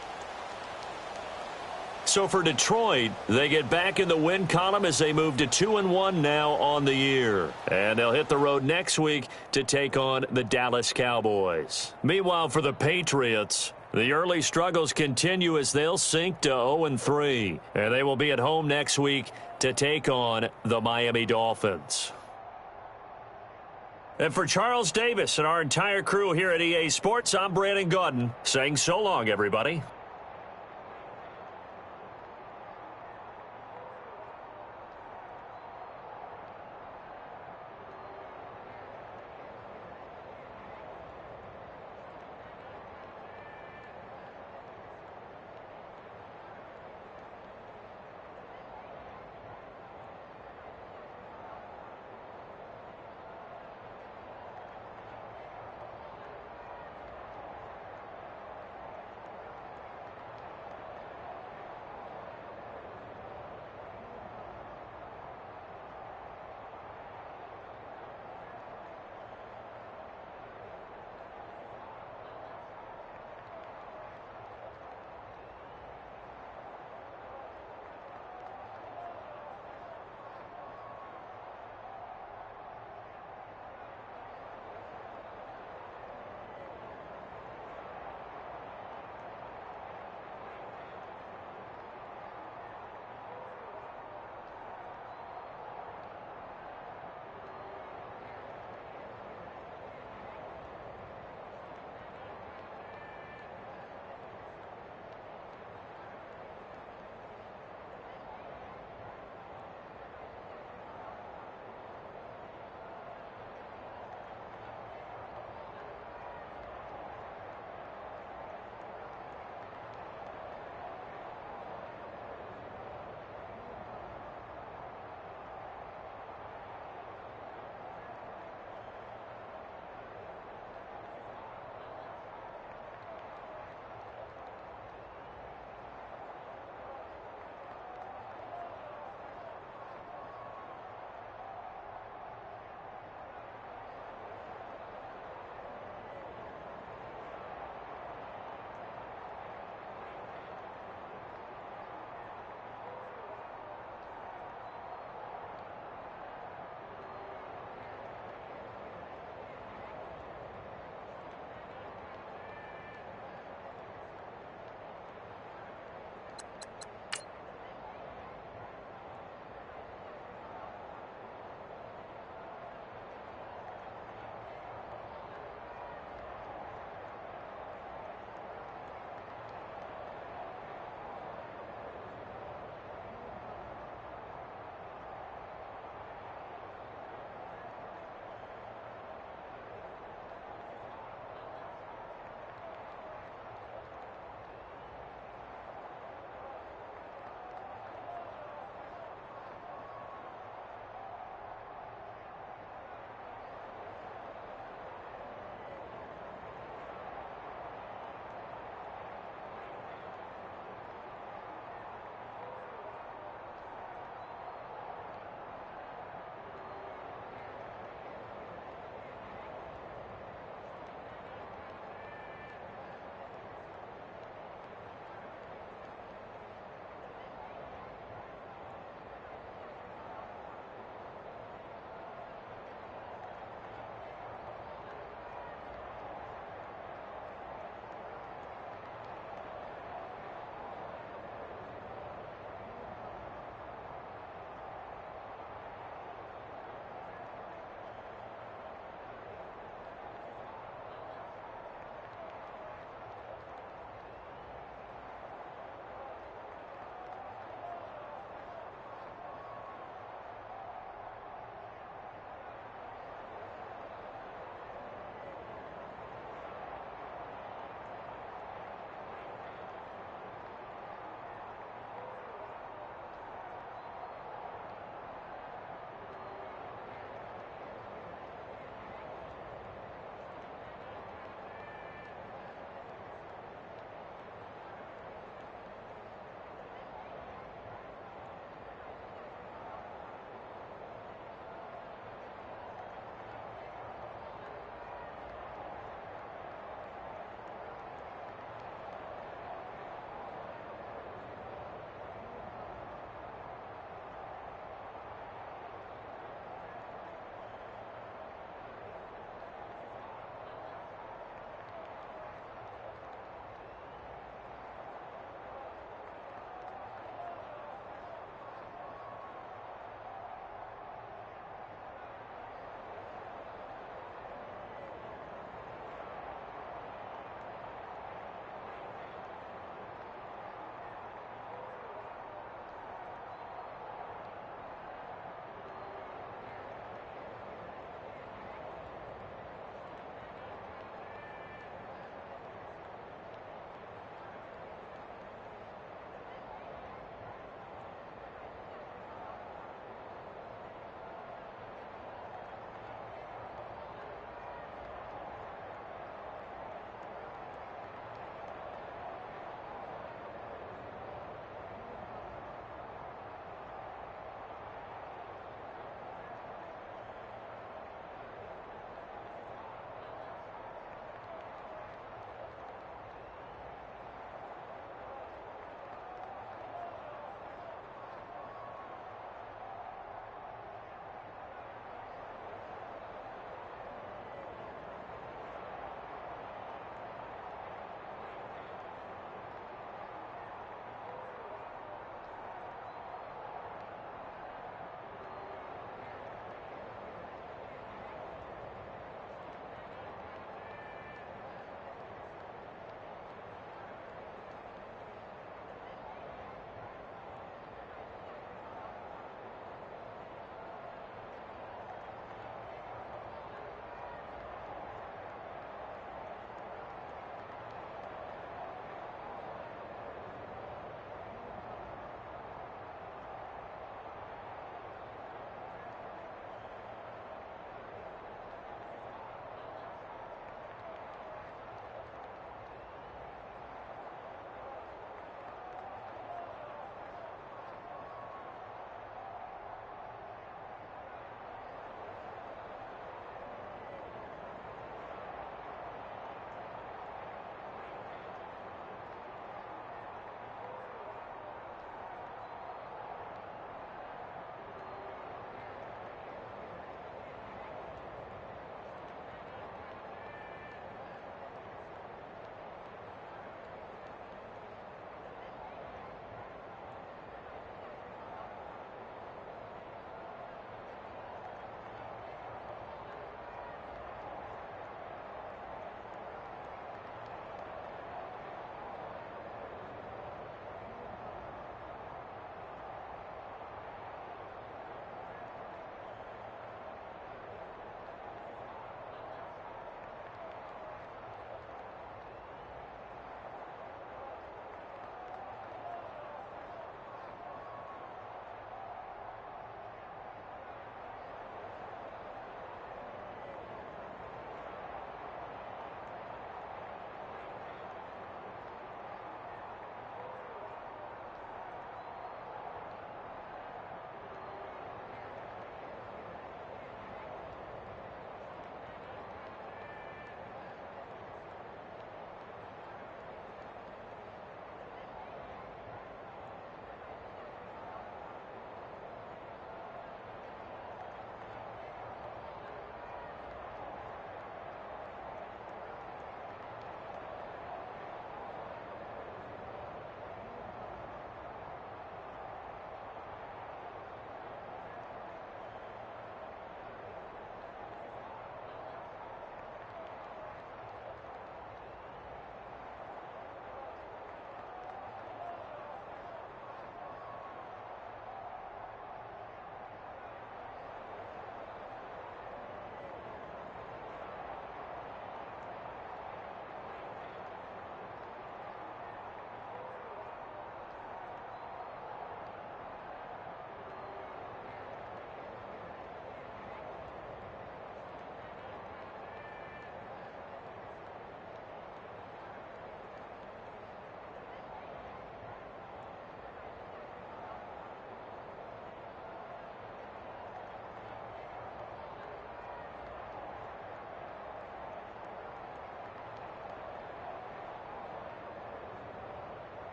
So for Detroit, they get back in the win column as they move to 2-1 now on the year. And they'll hit the road next week to take on the Dallas Cowboys. Meanwhile, for the Patriots, the early struggles continue as they'll sink to 0-3. And they will be at home next week to take on the Miami Dolphins. And for Charles Davis and our entire crew here at EA Sports, I'm Brandon Gaudin saying so long, everybody.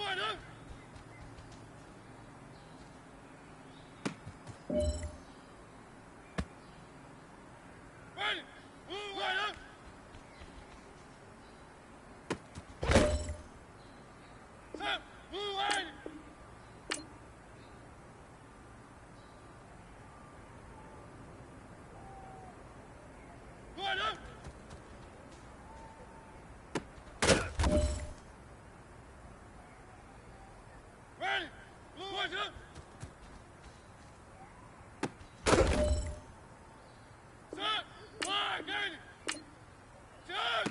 Line up. Ready. Move line up. Stop. Move line. Line up. Ready. Move line up. Stop. Line. Ready. Stop.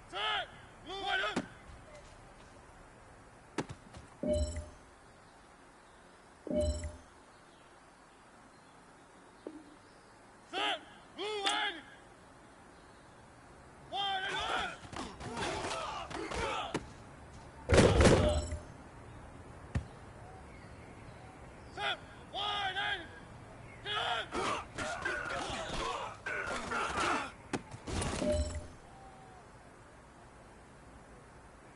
Stop. Move line up. Stop. Move line. Line and up. Stop. Line and get up.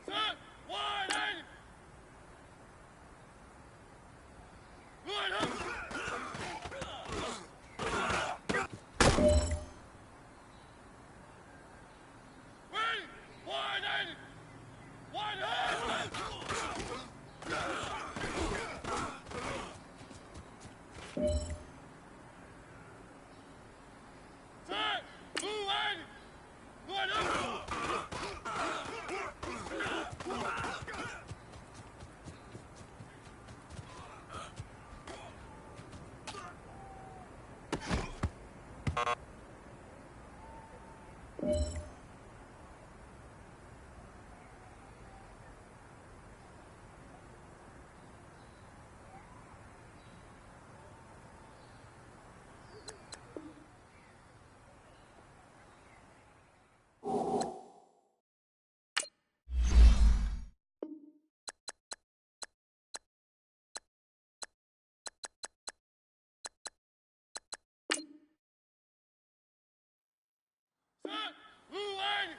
Stop. Line and line up. Ready. Line and line up. Stop. Move line. Line up. Stop. Move line.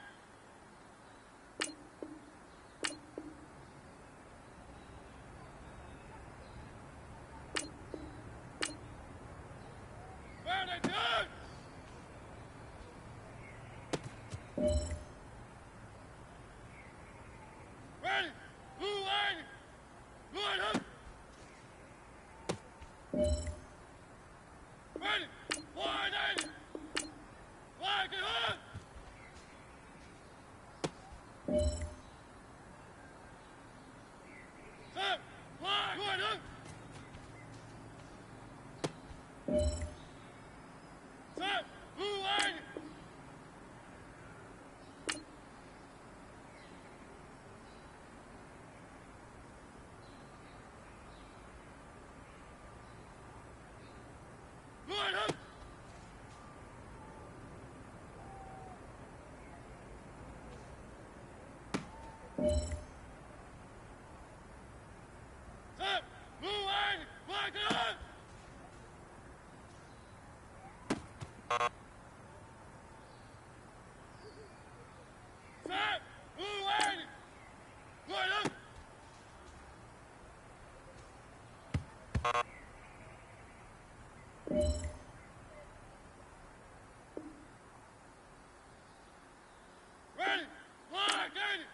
Round and done. Ready. Move line. Line up. Ready. Line and line get up. Stop. Line up. Stop. Move line. Line up. Stop. Move line. Line get up. Stop. Move line. Line up. Ready. Line. Ready.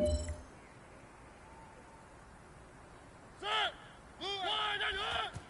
Set! Wide and hot!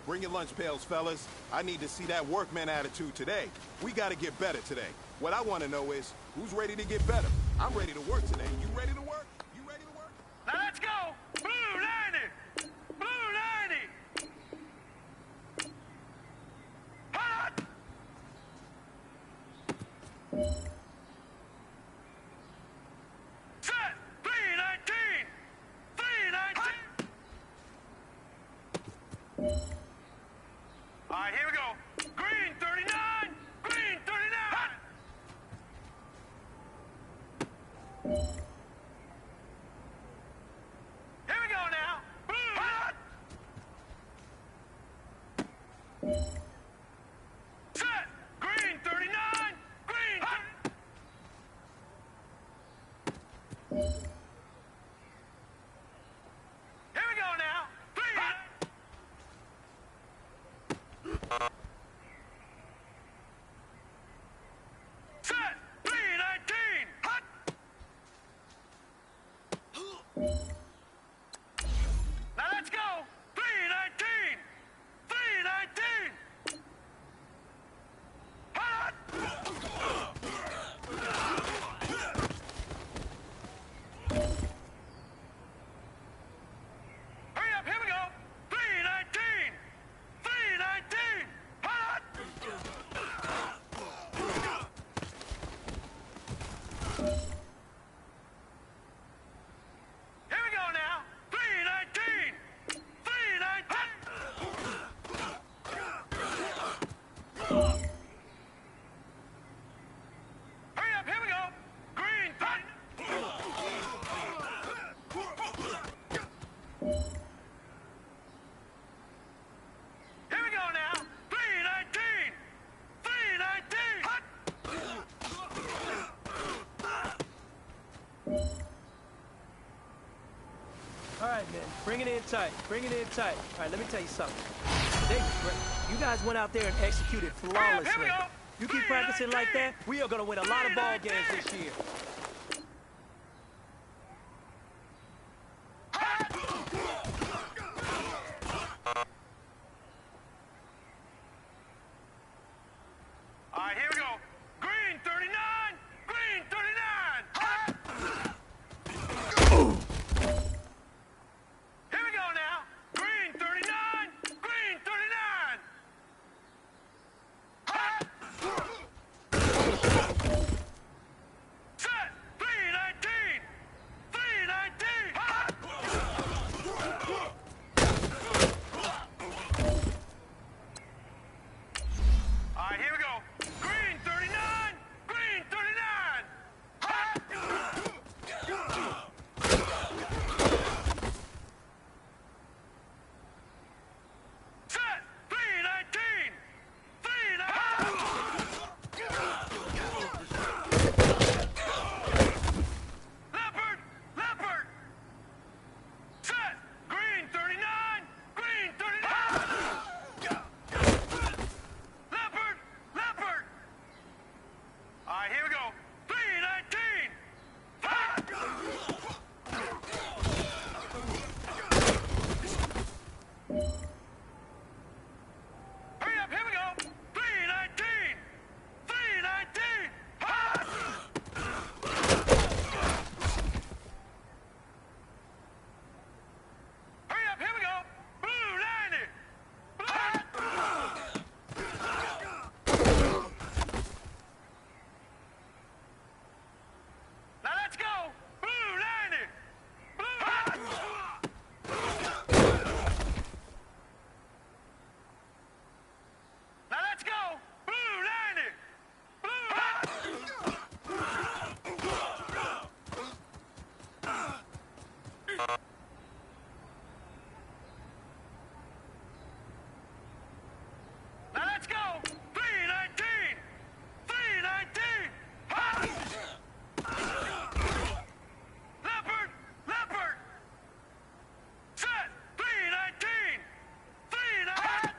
Bring your lunch pails, fellas. I need to see that workman attitude today. We got to get better today. What I want to know is, who's ready to get better? I'm ready to work today. You ready to work? You ready to work? Now let's go! Blue 90! Blue 90! Hot! Set! 319! 319! All right, here we go. Green 39! Green 39! Hot! Here we go now. Blue hot! Set! Green 39! Green hot! Here we go now. Three hot! Set! 319! Hot! Now let's go! 319! 319! Hot! Hurry up, here we go! 319! 319! Hot! Here we go now! 319! 319! Hurry up, here we go! Green 30! Bring it in tight. Bring it in tight. All right, let me tell you something. Today was great. You guys went out there and executed flawlessly. You keep practicing like that, we are going to win a lot of ball games this year. All right, here we go. Green 39, green 39. Here we go now. Green 39, green 39. Set, 319, 319. All right, here we go. Green 39, green 39. Set, 319, 319. Leopard, leopard. Set, green 39, green 39. Leopard, leopard. All right, here we go. 319. Hurry up, here we go. 319. 319. Hurry up, here we go. Blue 90. Now let's go. Blue 90. Blue 90. Now let's go. Blue 90. Blue 90. Now let's go. 319. 319. Leopard, leopard. Set. 319. 319.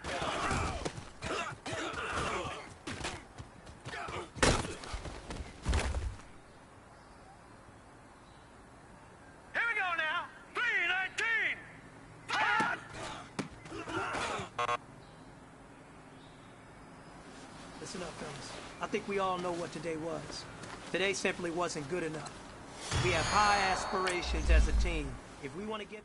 Here we go now. 319. Listen up, fellas. I think we all know what today was. Today simply wasn't good enough. We have high aspirations as a team. If we want to get...